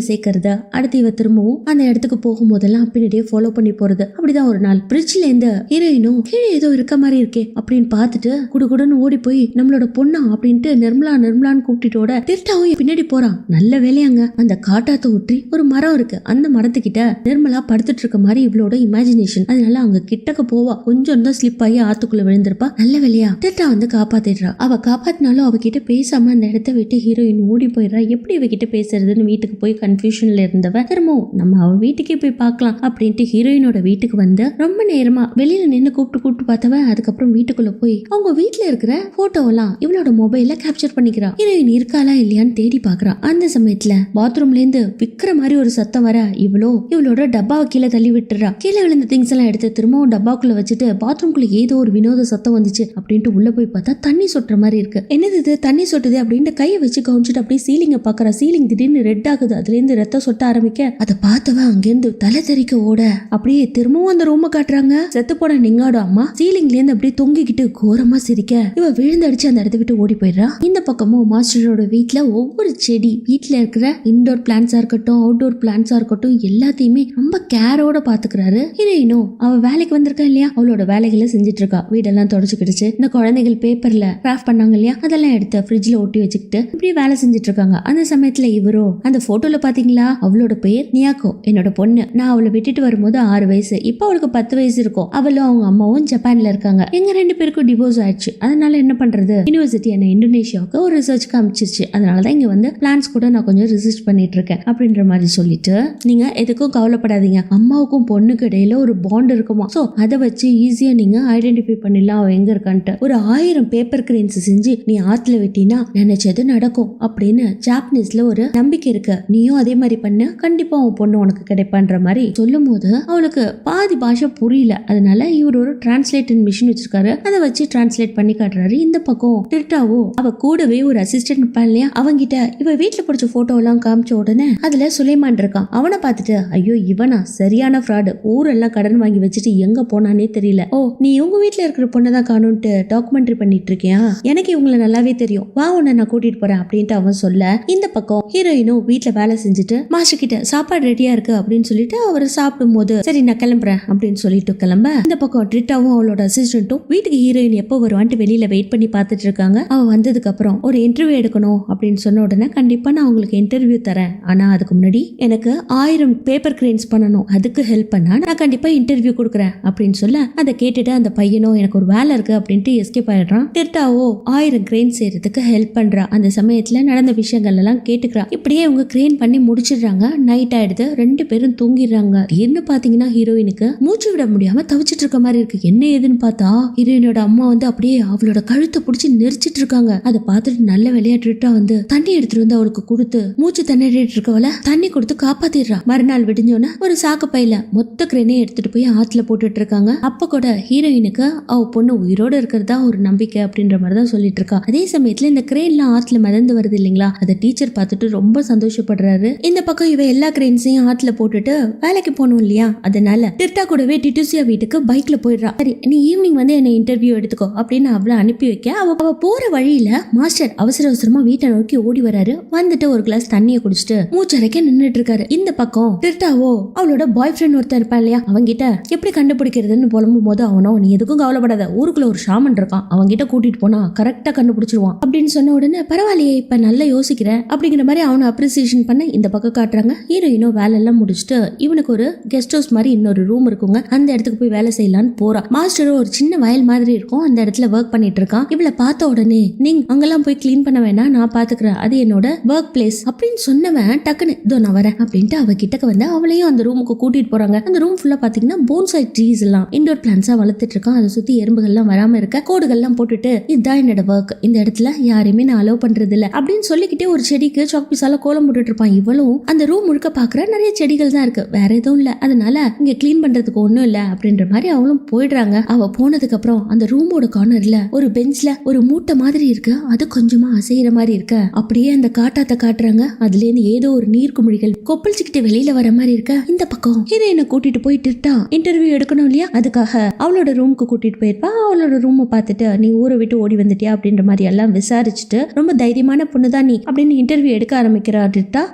A: சேர்க்கறத அடுத்து இவ திரும்பவும் அந்த இடத்துக்கு போகும்போதெல்லாம் பின்னாடியே ஃபாலோ பண்ணி போறது. அப்படிதான் ஒரு நாள் பிரிட்ஜ்ல இருந்து ஹீரோயினும் கீழே ஏதோ இருக்க மாதிரி இருக்கே அப்படின்னு பார்த்துட்டு குடுகுடுன்னு ஓடி போய் நம்மளோட பொண்ணா அப்படின்ட்டு நிர்மலான்னு கூப்பிட்டுட்டோட ட்ரிட்டாவும் பின்னாடி போறான். நல்ல வேலையாங்க அந்த காட்டாத்த ஊற்றி ஒரு மரம் இருக்கு. அந்த மரத்துக்கிட்ட நிர்மலா படுத்துட்டு இருக்க மாதிரி இவளோட இமேஜினேஷன். அதனால அவங்க கிட்டக்க போவா. கொஞ்சம் தான் ஸ்லிப் ஆகி ஆத்துக்குள்ள விழுந்திருப்பா. நல்ல வேலையா டெட்டா வந்து காப்பாத்திடுறா. அவ காப்பாத்தினாலும் அவகிட்ட பேசாம அந்த இடத்த விட்டு ஹீரோயின் ஓடி போயிடுறா. எப்படி இவகிட்ட பேசுறதுன்னு வீட்டுக்கு போய் கன்ஃபியூஷன்ல இருந்தவ திரும்பவும் நம்ம அவ வீட்டுக்கே போய் பார்க்கலாம் அப்படின்ட்டு ஹீரோயினோட வீட்டுக்கு வந்து ரொம்ப நேரமா வெளியில நின்று கூப்பிட்டு பார்த்தவ அதுக்கப்புறம் வீட்டுக்குள்ள போய் அவங்க வீட்டுல இருக்கிற போட்டோவெல்லாம் இவளோட மொபைல்ல கேப்சர் பண்ணிக்கிறா. ஹீரோயின் இருக்காளா இல்லையான்னு தேடி பாக்குறா. அந்த சமயத்துல பாத்ரூம்ல இருந்து விக்கிற மாதிரி ஒரு சத்தம் வர இவளோட டப்பாவை கீழே தள்ளி விட்டுறா. கீழே விழுந்த திங்ஸ் எல்லாம் எடுத்து திரும்பவும் டப்பாக்குள்ள வச்சுட்டு பாத்ரூம்குள்ள ஏதோ ஒரு வினோத சத்தம் வந்துச்சு அப்படின்ட்டு உள்ள போய் பார்த்தா தண்ணி சொட்டுற மாதிரி இருக்கு. என்னது இது தண்ணி சொட்டுது அப்படின்ட்டு கையை வச்சு கவுஞ்சிட்டு அப்படியே சீலிங்க பாக்குறா. சீலிங் திடீர்னு ரெட் ஆகுது. அதுல இருந்து ரத்தம் சொட்ட ஆரம்பிக்க அதை பார்த்தவ அங்கிருந்து தலை தெறிக்க ஓட அப்படியே திரும்பவும் அந்த ரூமை காட்டுறாங்க. செத்து போன நிங்காட அம்மா சீலிங்ல இருந்து அப்படியே தொங்கிக்கிட்டு கோரமா சிரிக்க இவ விழுந்தடிச்சு அந்த இடத்த விட்டு ஓடி போயிடுறா. இந்த பக்கமும் மாஸ்டரோட வீட்டுல ஒவ்வொரு செடி வீட்டுல இருக்கிற இன்டோர் பிளான்ஸா இருக்கட்டும் அவுட்டோர் பிளான்ஸா இருக்கட்டும் எல்லாத்தையுமே ரொம்ப கேரோட பாத்துக்கிறாரு. ஹீரோயினும் அவ வேலைக்கு வந்திருக்கா இல்லையா அவளோட வேலைகளை செஞ்சுட்டு இருக்கா. வீடெல்லாம் தொடச்சுக்கிடுச்சு. இந்த குழந்தைகள் பேப்பர்ல கிராஃப்ட் பண்ணாங்க இல்லையா அதெல்லாம் எடுத்து ஃப்ரிட்ஜ்ல ஒட்டி வச்சுக்கிட்டு இப்படியே வேலை செஞ்சுட்டு இருக்காங்க. அந்த சமயத்துல இவரோ அந்த போட்டோல பாத்தீங்களா அவளோட பேர் நியாக்கோ, என்னோட பொண்ணு. நான் அவளை விட்டுட்டு வரும்போது 6 வயசு, இப்ப அவளுக்கு 10 வயசு இருக்கும். அவளும் அவங்க அம்மாவும் ஜப்பான்ல இருக்காங்க. எங்க 2 பேருக்கும் டிவோர்ஸ் ஆயிடுச்சு. அதனால என்ன பண்றது, யூனிவர்சிட்டி என்ன இந்தோனேஷியாவுக்கு ஒரு ரிசர்ச்க்கு அனுப்பிச்சிருச்சு. அதனாலதான் இங்க வந்து பிளான்ஸ் கூட நான் கொஞ்சம் ரிசர்ச் பண்ணிட்டு இருக்கேன் அப்படின்ற மாதிரி சொல்லிட்டு நீங்க எதுக்கும் கவலைப்படாதீங்க, அம்மாவுக்கும் பொண்ணுக்கு இடையில ஒரு பாண்ட் இருக்குமா, சோ அதை வச்சு ஈஸியா நீங்க ஐடென்டிஃபை பண்ணிடலாம் அவ எங்க இருக்கான்ட்டு. ஒரு 1000 பேப்பர் கிரெயின்ஸ் செஞ்சு நீ ஆத்துல வெட்டினா நினைச்சது நடக்கும் அப்படின்னு ஜாப்பனீஸ்ல ஒரு நம்பிக்கை இருக்கு. நீயும் அதே மாதிரி பண்ண கண்டிப்பா உன் பொண்ணு உனக்கு கிடைப்பான்ற மாதிரி சொல்லும் போது அவளுக்கு பாதி பாஷை புரியல. அதனால இவர் ஒரு டிரான்ஸ்லேட்டிங் மிஷின் வச்சிருக்காரு. அதை வச்சு டிரான்ஸ்லேட் பண்ணி காட்டுறாரு. இந்த பக்கம் டிரிட்டாவோ அவ கூடவே ஒரு அசிஸ்டன்ட் இருப்பான் இல்லையா அவங்கிட்ட இவ வீட்டுல பிடிச்ச போட்டோ எல்லாம் காமிச்ச உடனே அதுல சுலைமான் இருக்கான். அவனை பார்த்துட்டு ஐயோ இவனா சரியான ஃப்ராடு, ஊரெல்லாம் கடன் வாங்கி வச்சுட்டு எங்க போனானே தெரியல. ஓ நீ உங்க வீட்டுல இருக்கிற பொண்ணதான் காணும்ட்டு டாக்குமெண்ட்ரி பண்ணிட்டு இருக்கியா, எனக்கு இவங்களை நல்லாவே தெரியும், வா உன்னை நான் கூட்டிட்டு போறேன் அப்படின்ட்டு அவன் சொல்ல இந்த பக்கம் ஹீரோயினும் வீட்டுல வேலை செஞ்சுட்டு மாஸ்டர் கிட்ட சாப்பாடு ரெடியா இருக்கு அப்படின்னு சொல்லிட்டு அவர் சாப்பிடும் போது சரி நான் கிளம்புறேன் அப்படின்னு சொல்லிட்டு கிளம்ப இந்த பக்கம் ட்ரிட்டாவும் அவளோட அசிஸ்டன்ட்டும் வீட்டுக்கு ஹீரோயின் எப்போ வருவான்ட்டு வெளியில வெயிட் பண்ணி பார்த்துட்டு இருக்காங்க. அவன் வந்ததுக்கு அப்புறம் ஒரு இன்டர்வியூ எடுக்கணும் அப்படின்னு சொன்ன உடனே கண்டிப்பா நான் உங்களுக்கு இன்டர்வியூ தரேன், ஆனா அதுக்கு முன்னாடி எனக்கு 1000 பேப்பர் கிரெயின்ஸ் பண்ணணும், அதுக்கு ஹெல்ப் பண்ணா நான் கண்டிப்பா இன்டர்வியூ கொடுக்குறேன் அப்படின்னு சொல்ல அதை கேட்டுட்டு அந்த பையனும் எனக்கு ஒரு வேலை இருக்கு அப்படின்ட்டு எஸ்கேப் ஆயிடுறான். டிரிட்டாவோ 1000 கிரெயின் செய்யறதுக்கு ஹெல்ப் பண்றா. அந்த சமயத்துல நடந்த விஷயங்கள் எல்லாம் கேட்டுக்கிறா. இப்படியே அவங்க கிரெயின் பண்ணி முடிச்சிடுறாங்க. நைட் ஆயிடுது. 2 பேரும் தூங்கிடுறாங்க. என்ன பாத்தீங்கன்னா ஹீரோயினுக்கு மூச்சு விட முடியாம தவிச்சிட்டு இருக்க மாதிரி இருக்கு. என்ன ஏதுன்னு பார்த்தா ஹீரோயினோட ஹீரோயினோட அம்மா வந்து அப்படியே அவளோட கழுத்தை பிடிச்சி நெரிச்சிட்டு இருக்காங்க. அதை பார்த்துட்டு நல்ல விளையாட்டுட்டா வந்து தண்ணி எடுத்துட்டு வந்து அவளுக்கு கொடுத்து மூச்சு திணறிட்டு இருக்கவள தண்ணி கொடுத்து காப்பாத்திடுறா. மறுநாள் விடிஞ்சோன்னா ஒரு சாக்கு பையில மொத்த கிரேனையும் எடுத்துட்டு போய் ஆத்துல போட்டுட்டு இருக்காங்க. அப்ப கூட ஹீரோயினுக்கு அவ பொண்ணு உயிரோட இருக்கிறதா ஒரு நம்பிக்கை அப்படின்ற மாதிரிதான் சொல்லிட்டு இருக்கா. அதே சமயத்துல இந்த கிரேன்லாம் ஆத்துல மிதந்து வருது இல்லைங்களா, அதை டீச்சர் பார்த்துட்டு ரொம்ப சந்தோஷப்படுறாரு. இந்த பக்கம் இவ எல்லா கிரெயின்ஸையும் ஆத்துல போட்டுட்டு வேலைக்கு போகணும் இல்லையா, அதனால டிர்டா கூடவே டிட்டுசியா வீட்டுக்கு பைக்ல போயிடுறா. சரி நீ ஈவினிங் வந்து என்ன இன்டர்வியூ எடுத்துக்கோ அப்படின்னு அவளை அனுப்பி வைக்க அவ போற வழியில மாஸ்டர் அவசர அவசரமா வீட்டை நோக்கி ஓடி வராரு. வந்துட்டு ஒரு கிளாஸ் தண்ணியை குடிச்சிட்டு மூச்சரைக்க நின்னுட்டு இருக்காரு. இந்த பக்கம் டிர்டாவோ அவளோட பாய் ஃப்ரெண்ட் ஒருத்தர் இருப்பா இல்லையா, அவங்கிட்ட எப்படி கண்டுபிடிக்கிறதுன்னு புலம்பும் போது அவனோ நீ எதுக்கும் கவலைப்படாத, ஊருக்குள்ள ஒரு ஷாமன் இருக்கான், அவங்கிட்ட கூட்டிட்டு போனா கரெக்டா கண்டுபிடிச்சிருவான் அப்படின்னு சொன்ன உடனே பரவாயில்லையே இப்ப நல்லா யோசிக்கிறேன் அப்படிங்கிற மாதிரி அவனை அப்ரிசியேஷன் பண்ண இந்த பக்கம் காட்டுறாங்க. ஹீரோயினோ வேலை எல்லாம் முடிச்சுட்டு இவனுக்கு ஒரு கெஸ்ட் ஹவுஸ் மாதிரி இன்னொரு ரூம் இருக்குங்க, அந்த இடத்துக்கு போய் வேலை செய்யலான்னு போறா. மாஸ்டரும் ஒரு சின்ன வயல் மாதிரி இருக்கும், அந்த இடத்துல ஒர்க் பண்ணிட்டு இருக்கான். இவளை பார்த்த உடனே நீங்க அங்கெல்லாம் போய் கிளீன் பண்ண வேணாம், நான் பாத்துக்கிறேன், அது என்னோட ஒர்க் பிளேஸ் அப்படின்னு சொன்னவன் டக்குன்னு இதோ நான் வரேன் அப்படின்ட்டு அவ கிட்டக்க வந்து அவளையும் அந்த ரூமுக்கு கூட்டிட்டு போறாங்க. அந்த ரூம் ஃபுல்லா பாத்தீங்கன்னா போன்சாய் ட்ரீஸ் எல்லாம் இண்டோர் பிளான்ஸா வளர்த்துட்டு இருக்கான். அதை சுத்தி எறும்புகள்லாம் வராம இருக்க கோடுகள்லாம் போட்டுட்டு இதுதான் என்னோட ஒர்க், இந்த இடத்துல யாரையுமே நான் அலோவ் பண்றது இல்ல அப்படின்னு சொல்லிக்கிட்டே ஒரு செடிக்கு சாக் பீஸால கோலம் போட்டுட்டு இருப்பான். இவளும் அந்த ரூம் முழுக்க பாக்குற நிறைய செடிகள் தான் இருக்கு, வேற எதுவும் இல்ல, அதனால இங்க கிளீன் பண்றதுக்கு ஒண்ணும் இல்ல அப்படின்ற மாதிரி அவளும் போயிடுறாங்க. அவ போனதுக்கு அப்புறம் அந்த ரூமோட கார்னர்ல ஒரு பெஞ்ச்ல ஒரு மூட்டை மாதிரி இருக்கு, அது கொஞ்சமா அசைகிற மாதிரி இருக்க அப்படியே அந்த காட்டாத்த காட்டுறாங்க. அதுல இருந்து ஏதோ ஒரு நீர் குமிழிகள் கொப்பளிச்சுக்கிட்டு வெளியில வர மாதிரி இருக்க இந்த பக்கம் ஹீரோயினை கூட்டிட்டு போயிட்டு இன்டர்வியூ எடுக்கணும் இல்லையா, அதுக்காக அவளோட ரூமுக்கு கூட்டிட்டு போயிருப்பா. அவளோட ரூமை பார்த்துட்டு நீ ஊரை விட்டு ஓடி வந்துட்டியா அப்படின்ற மாதிரி எல்லாம் விசாரிச்சுட்டு ரொம்ப தைரியமான பொண்ணுதான் நீ அப்படின்னு இன்டர்வியூ எடுக்க ஆரம்பிக்கிறா.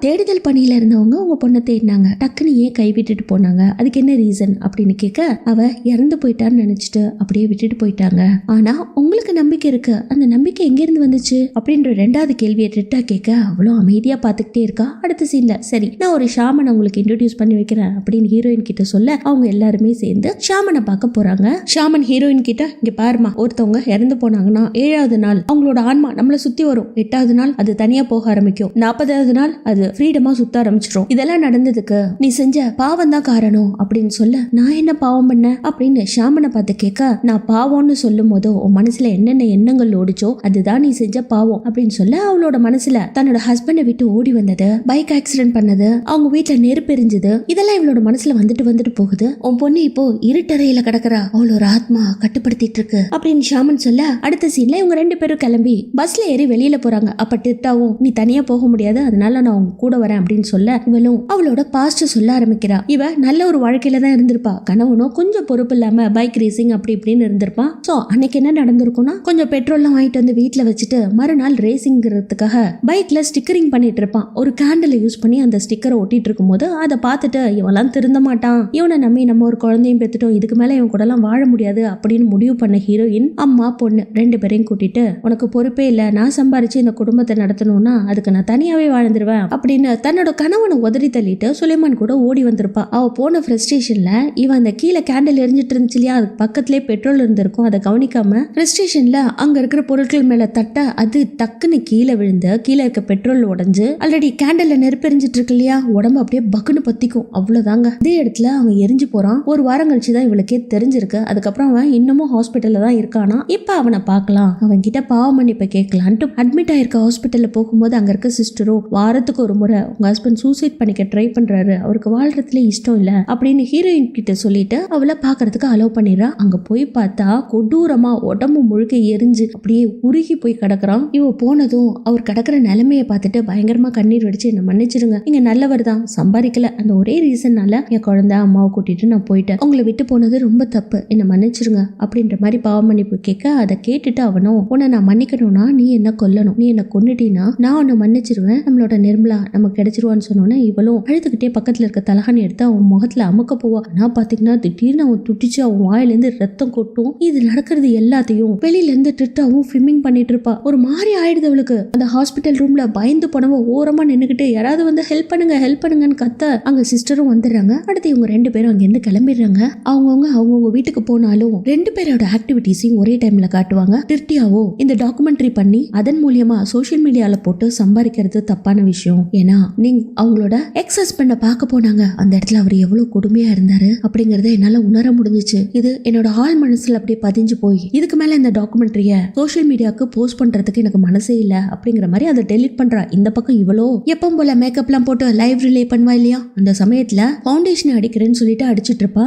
A: தேடுதல் பணியில இருந்தவங்க உங்க பொண்ணை தேடினாங்க, டக்குன்னு ஏன் கைவிட்டுட்டு போனாங்க, அதுக்கு என்ன ரீசன் அப்படின்னு கேட்க அவ இறந்து போயிட்டான்னு நினைச்சிட்டு அப்படியே விட்டுட்டு போயிட்டாங்க. ஆனா உங்களுக்கு நம்பிக்கை இருக்கு, அந்த நம்பிக்கை எங்க இருந்து வந்துச்சு அப்படின்ற ரெண்டாவது கேள்வியை ரிட்டா கேட்க அவ்வளோ அமைதியா பாத்துக்கிட்டே இருக்கா. அடுத்த சீன்ல சரி நான் ஒரு ஷாமனை உங்களுக்கு இன்ட்ரோடியூஸ் பண்ணி வைக்கிறேன் அப்படின்னு ஹீரோயின் கிட்ட சொல்ல அவங்க எல்லாருமே சேர்ந்து ஷாமனை பார்க்க போறாங்க. ஷாமன் ஹீரோயின் கிட்ட இங்க பாருமா, ஒருத்தவங்க இறந்து போனாங்கன்னா 7வது நாள் அவங்களோட ஆன்மா நம்மள சுத்தி வரும், 8வது நாள் அது தனியா போக ஆரம்பிக்கும், 40வது நாள் அது ஃப்ரீடமா சுத்த ஆரம்பிச்சிடும், இதெல்லாம் நடந்ததுக்கு நீ செஞ்ச பாவம் தான் காரணம் அப்படின்னு சொல்ல நான் என்ன பாவம் பண்ண அப்படின்னு ஷாமனை பார்த்து கேட்க நான் பாவம்னு சொல்லும் போதோ உன் மனசுல என்னென்ன எண்ணங்கள் ஓடிச்சோ அதுதான் நீ செஞ்ச பாவம் அப்படின்னு சொல்ல அவளோட மனசுல தன்னோட ஹஸ்பண்டை விட்டு ஓடி வந்தது, பைக் ஆக்சிடென்ட் பண்ணது, அவங்க வீட்டுல நெருப்பு எரிஞ்சது, இதெல்லாம் இவளோட மனசுல வந்துட்டு போகுது. உன் பொண்ணு இப்போ இருட்டறையில கிடக்குறா, அவளோட ஆத்மா கட்டுப்படுத்திட்டு இருக்கு அப்படின்னு ஷாமன் சொல்ல அடுத்த சீன்ல இவங்க 2 பேரும் கிளம்பி பஸ்ல ஏறி வெளியில போறாங்க. அப்ப டிர்டாவும் நீ தனியா போக முடியாது, அதனால நான் உங்க கூட வரேன் அப்படின்னு சொல்ல இவளும் அவளோட பாஸ்ட் சொல்ல ஆரம்பிக்கிறா. இவ நல்ல ஒரு வாழ்க்கையில தான் இருந்திருப்பா, கணவனும் கொஞ்சம் பொறுப்பு இல்லாம பைக் ரேசிங் அப்படி இப்படின்னு இருந்திருப்பான். சோ அன்னைக்கு என்ன நடந்திருக்கும்னா கொஞ்சம் பெட்ரோல்லாம் வாங்கிட்டு வந்து வீட்டுல வச்சுட்டு மறுநாள் ரேசிங்கிறதுக்காக பைக்ல ஸ்டிக்கரிங் பண்ணிட்டு இருப்பான். ஒரு கேண்டில் யூஸ் பண்ணி அந்த ஸ்டிக்கரை ஒட்டிட்டு இருக்கும் போது அதை பார்த்துட்டு இவெல்லாம் திருந்த மாட்டான், இவனை நம்பி நம்ம ஒரு குழந்தையும் பெத்துட்டோம், இதுக்கு மேல இவன் கூட எல்லாம் வாழ முடியாது அப்படின்னு முடிவு பண்ண ஹீரோயின் அம்மா பொண்ணு 2 பேரையும் கூட்டிட்டு உனக்கு பொறுப்பே இல்ல, நான் சம்பாரிச்சு இந்த குடும்பத்தை நடத்தணும்னா அதுக்கு நான் தனியாவே வாழ்ந்துருவேன் அப்படின்னு தன்னோட கணவனை உதறி தள்ளிட்டு சுலைமான் கூட ஓடி வந்திருப்பா. அவ போன ஃப்ரஸ்ட்ரேஷன்ல இவன் அந்த கீழே கேண்டில் எரிஞ்சிட்டு இருந்துச்சு இல்லையா, அதுக்கு பக்கத்திலே பெட்ரோல் இருந்திருக்கும், அதை கவனிக்காம ஃப்ரஸ்ட்ரேஷன்ல அங்க இருக்கிற பொருட்கள் மேல தட்ட அது டக்குன்னு கீழே விழுந்து கீழே இருக்க பெட்ரோல் உடஞ்சு ஆல்ரெடி கேண்டல்ல நெருப்பு எரிஞ்சிட்டு இருக்கு இல்லையா, உடம்பு அப்படியே பக்குன்னு பத்திக்கும், அவ்வளவுதாங்க. அதே இடத்துல அவன் எரிஞ்சு போறான். ஒரு வாரம் கழிச்சுதான் இவளுக்கே தெரிஞ்சிருக்கு. அதுக்கப்புறம் அவன் இன்னமும் ஹாஸ்பிட்டல்ல தான் இருக்கானா. இப்ப அவனை பார்க்கலாம், அவன் கிட்ட பாவ மன்னிப்பை கேட்கலான்ட்டு அட்மிட் ஆயிருக்க ஹாஸ்பிட்டல்ல போகும்போது அங்க இருக்க சிஸ்டரோ வாரத்துக்கு ஒரு முறை உங்க ஹஸ்பண்ட் சூசைட் பண்ணிக்க ட்ரை பண்றாரு, அவருக்கு வாழ்றதுல இஷ்டம் இல்ல அப்படின்னு ஹீரோயின் கிட்ட சொல்லிட்டு அவளை பாக்குறதுக்கு அலோவ் பண்ணிடுறா. அங்க போய் பார்த்தா கொடூரமா உடம்பு முழுக்க எரிஞ்சு அப்படியே உருகி போய் கிடக்குறான். இவ போனதும் அவர் கிடக்குற நிலைமையை பார்த்துட்டு பயங்கரமா கண்ணீர் வெடிச்சு என்ன மன்னிச்சிருங்க, நீங்க நல்லவர் தான், சம்பாதிக்கல, அந்த ஒரே ரீசன்னால என் குழந்தை அம்மாவை கூட்டிட்டு நான் போயிட்டேன், உங்களை விட்டு போனது ரொம்ப தப்பு, என்ன மன்னிச்சிருங்க அப்படின்ற மாதிரி பாவ மன்னிப்பு கேட்க அதை கேட்டுட்டு அவனும் உன்னை நான் மன்னிக்கணும்னா நீ என்ன கொல்லணும், நீ என்ன கொன்னுட்டீன்னா நான் உன்னை மன்னிச்சிருவேன், நம்மளோட நிர்மலா நமக்கு கிடைச்சிருவான்னு சொன்னோன்னே இவளும் அழுதுகிட்டே பக்கத்துல இருக்க தலகாணி எடுத்து அவன் முகத்துல அமுக்க போவா. நான் பாத்தீங்கன்னா திடீர்னு அவன் துட்டிச்சு அவன் வாயிலிருந்து ரத்தம் கொட்டும். இது நடக்கிறது எல்லாத்தையும் வெளியில இருந்து ட்ரிட்டாவும் ஃபில்மிங் பண்ணிட்டு இருப்பா. ஒரு மாதிரி ஆயிடுது அவளுக்கு. அந்த ஹாஸ்பிட்டல் ரூம்ல பயந்து போனவ ஓரமா நின்னுகிட்டு யாராவது வந்து ஹெல்ப் பண்ணுங்க ஹெல்ப் பண்ணுங்கன்னு கத்த அங்க சிஸ்டரும் வந்துடுறாங்க. அடுத்து இவங்க 2 பேரும் அங்க இருந்து கிளம்பிடுறாங்க. அவங்கவுங்க வீட்டுக்கு போனாலும் 2 பேரோட ஆக்டிவிட்டிஸையும் ஒரே டைம்ல காட்டுவாங்க. டிர்டியாவோ இந்த டாக்குமெண்ட்ரி பண்ணி அதன் மூலியமா சோசியல் மீடியால போட்டு சம்பாதிக்கிறது தப்பான விஷயம். ஏன்னா நீங்க அவங்களோட எக்ஸ் ஹஸ்பண்ட பார்க்க போனாங்க. அந்த இடத்துல அவர் எவ்வளவு கொடுமையா இருந்தாரு அப்படிங்கறத என்னால உணர முடிஞ்சிச்சு. இது என்னோட ஆள் மனசுல அப்படியே பதிஞ்சு போய் இதுக்கு மேல இந்த டாக்குமெண்ட்ரிய சோசியல் மீடியாவுக்கு போஸ்ட் பண்றதுக்கு எனக்கு மனசே இல்ல அப்படிங்கிற மாதிரி அதை டெலிட் பண்றா. இந்த பக்கம் இவ்வளோ எப்பவும் போல மேக்கப் எல்லாம் போட்டு லைவ் ரிலே பண்ணுவா இல்லையா, அந்த சமயத்துல ஃபவுண்டேஷன் அடிக்கிறேன்னு சொல்லிட்டு அடிச்சிட்டு இருப்பா.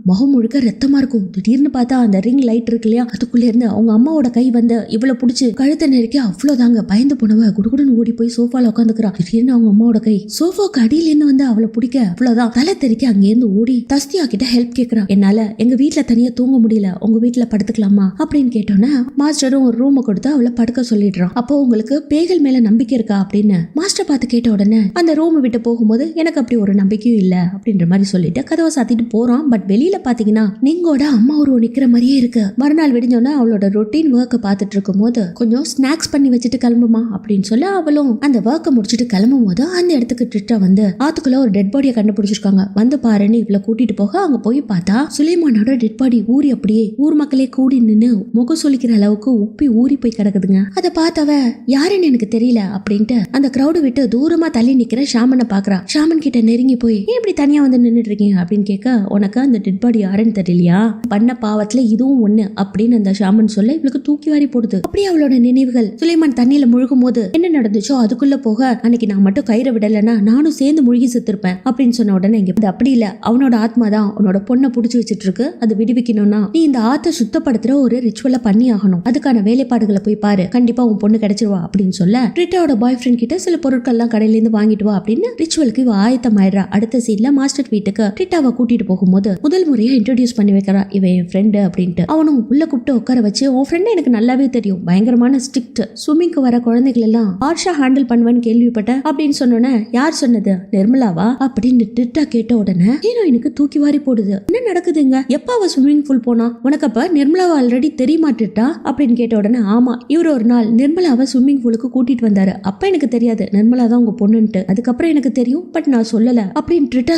A: முகம் முழுக்க ரத்தமா இருக்கும். திடீர்னு பார்த்தா அந்த ரிங் லைட் இருக்கு இல்லையா, அதுக்குள்ள இருந்து அவங்க அம்மாவோட கை வந்து இவ்வளவு பிடிச்சி கழுத்தை நெருக்கி அவ்வளவுதாங்க பயந்து போனவ குடுகுடுன்னு ஓடி போய் சோஃபால உட்காந்துக்கிறா. திடீர்னு அவங்க அம்மாவோட கை சோஃபாக்கு அடியில இருந்து வந்து அவளை பிடிக்க அவ்வளவுதான் தலை தெறிக்க அங்கேருந்து ஓடி தஸ்தியா கிட்ட ஹெல்ப் கேட்கிறா. என்னால எங்க வீட்டுல தனியா தூங்க முடியல, உங்க வீட்டுல படுத்துக்கலாமா அப்படின்னு கேட்டோன்னா மாஸ்டரும் ஒரு ரூமை கொடுத்து அவளை படுக்க சொல்லிடுறான். அப்போ உங்களுக்கு பேய்கள் மேல நம்பிக்கை இருக்கா அப்படின்னு மாஸ்டர் பார்த்து கேட்ட உடனே அந்த ரூம் விட்டு போகும்போது எனக்கு அப்படி ஒரு நம்பிக்கையும் இல்ல அப்படின்ற மாதிரி சொல்லிட்டு கதவை சாத்திட்டு போறான். பட் வெளியில பாத்தீங்கன்னா நீங்கோட அம்மா உருவம் நிக்கிற மாதிரியே இருக்கு. மறுநாள் விடிஞ்சோன்னா அவளோட ரொட்டீன் ஒர்க்கை பார்த்துட்டு இருக்கும் போது கொஞ்சம் ஸ்நாக்ஸ் பண்ணி வச்சுட்டு கிளம்புமா அப்படின்னு சொல்ல அவளும் அந்த ஒர்க்கை முடிச்சுட்டு கிளம்பும் போது அந்த இடத்துக்கு ட்ரிட்டா வந்து ஆத்துக்குள்ள ஒரு டெட் பாடியை கண்டுபிடிச்சிருக்காங்க. வந்து பாருன்னு இவ்வளவு கூட்டிட்டு போக அங்க போய் பார்த்தா சுலைமானோட டெட் பாடி ஊறி அப்படியே ஊர் மக்களே கூடி நின்னு முகம் சொல்லிக்கிற அளவுக்கு உப்பி ஊறி போய் கிடக்குதுங்க. அதை பார்த்தவ யாருன்னு எனக்கு தெரியல அப்படின்ட்டு அந்த கிரௌடு விட்டு தூரமா தள்ளி நிக்கிற ஷாமனை பாக்குறா. ஷாமன் கிட்ட நெருங்கி போய் ஏன் இப்படி தனியா வந்து நின்னுட்டு இருக்கீங்க அப்படின்னு கேட்க உனக்கு அந்த டெட் பாடி யாருன்னு தெரியலையா, பண்ண பாவத்துல இதுவும் ஒண்ணு அப்படின்னு அந்த ஷாமன் சொல்ல இவளுக்கு தூக்கி வாரி போடுது. அப்படியே அவளோட நினைவுகள் சுலைமான் தண்ணியில முழுகும் போது என்ன நடந்துச்சோ அதுக்குள்ள போக அன்னைக்கு நான் மட்டும் கயிறை விடலைன்னா நானும் சேர்ந்து முழுகி செத்துருப்பேன் அப்படின்னு சொன்ன உடனே இங்க அப்படி இல்ல, அவனோட ஆத்மா தான் உன்னோட பொண்ணை புடிச்சு வச்சிட்டு இருக்கு. அது விடுவிக்கணும்னா நீ இந்த ஆத்தை சுத்தப்படுத்துற ஒரு ரிச்சுவலை பண்ணி ஆகணும். அதுக்கான வேலைப்பாடுகளை போய் பாரு, கண்டிப்பா உன் பொண்ணு கிடைச்சிருவா அப்படின்னு சொல்ல ரிட்டாவோட பாய் ஃப்ரெண்ட் கிட்ட சில பொருட்கள் எல்லாம் கடையில இருந்து வாங்கிட்டு வா அப்படின்னு ரிச்சுவலுக்கு இவ ஆயத்தம் ஆயிடுறா. அடுத்த சீன்ல மாஸ்டர் வீட்டுக்கு ரிட்டாவை கூட்டிட்டு போகும்போது முதல் முறையா இன்ட்ரோடியூஸ் பண்ணி வைக்கிறா. இவன் என் ஃப்ரெண்டு அப்படின்ட்டு. அவனும் உள்ள கூப்பிட்டு உட்கார வச்சு உன் ஃப்ரெண்ட் எனக்கு நல்லாவே தெரியும், பயங்கரமான ஸ்ட்ரிக்ட், ஸ்விம்மிங்க்கு வர குழந்தைகள் எல்லாம் ஹார்ஷா ஹேண்டில் பண்ணுவேன்னு கேள்விப்பட்டேன் அப்படின்னு சொன்னோன்னே யார் சொன்னது, நிர்மலாவா அப்படின்னு ரிட்டா கேட்ட உடனே ஹீரோயினுக்கு தூக்கி வாரி போடுது. என்ன நடக்குதுங்க, எப்ப அவ ஸ்விம்மிங் பூல் போனா, உனக்கு அப்ப நிர்மலாவை ஆல்ரெடி தெரியுமாட்டுட்டா அப்படின்னு கேட்ட உடனே ஆமா, இவர் ஒரு நாள் நிர்மலாவை ஸ்விம்மிங் பூலுக்கு கூட்டிட்டு வந்தாரு. அப்ப எனக்கு தெரியாது நிர்மலா தான் உங்க பொண்ணுன்ட்டு, அதுக்கப்புறம் எனக்கு தெரியும் பட் நான் சொல்லல அப்படின்னு ட்ரிட்டா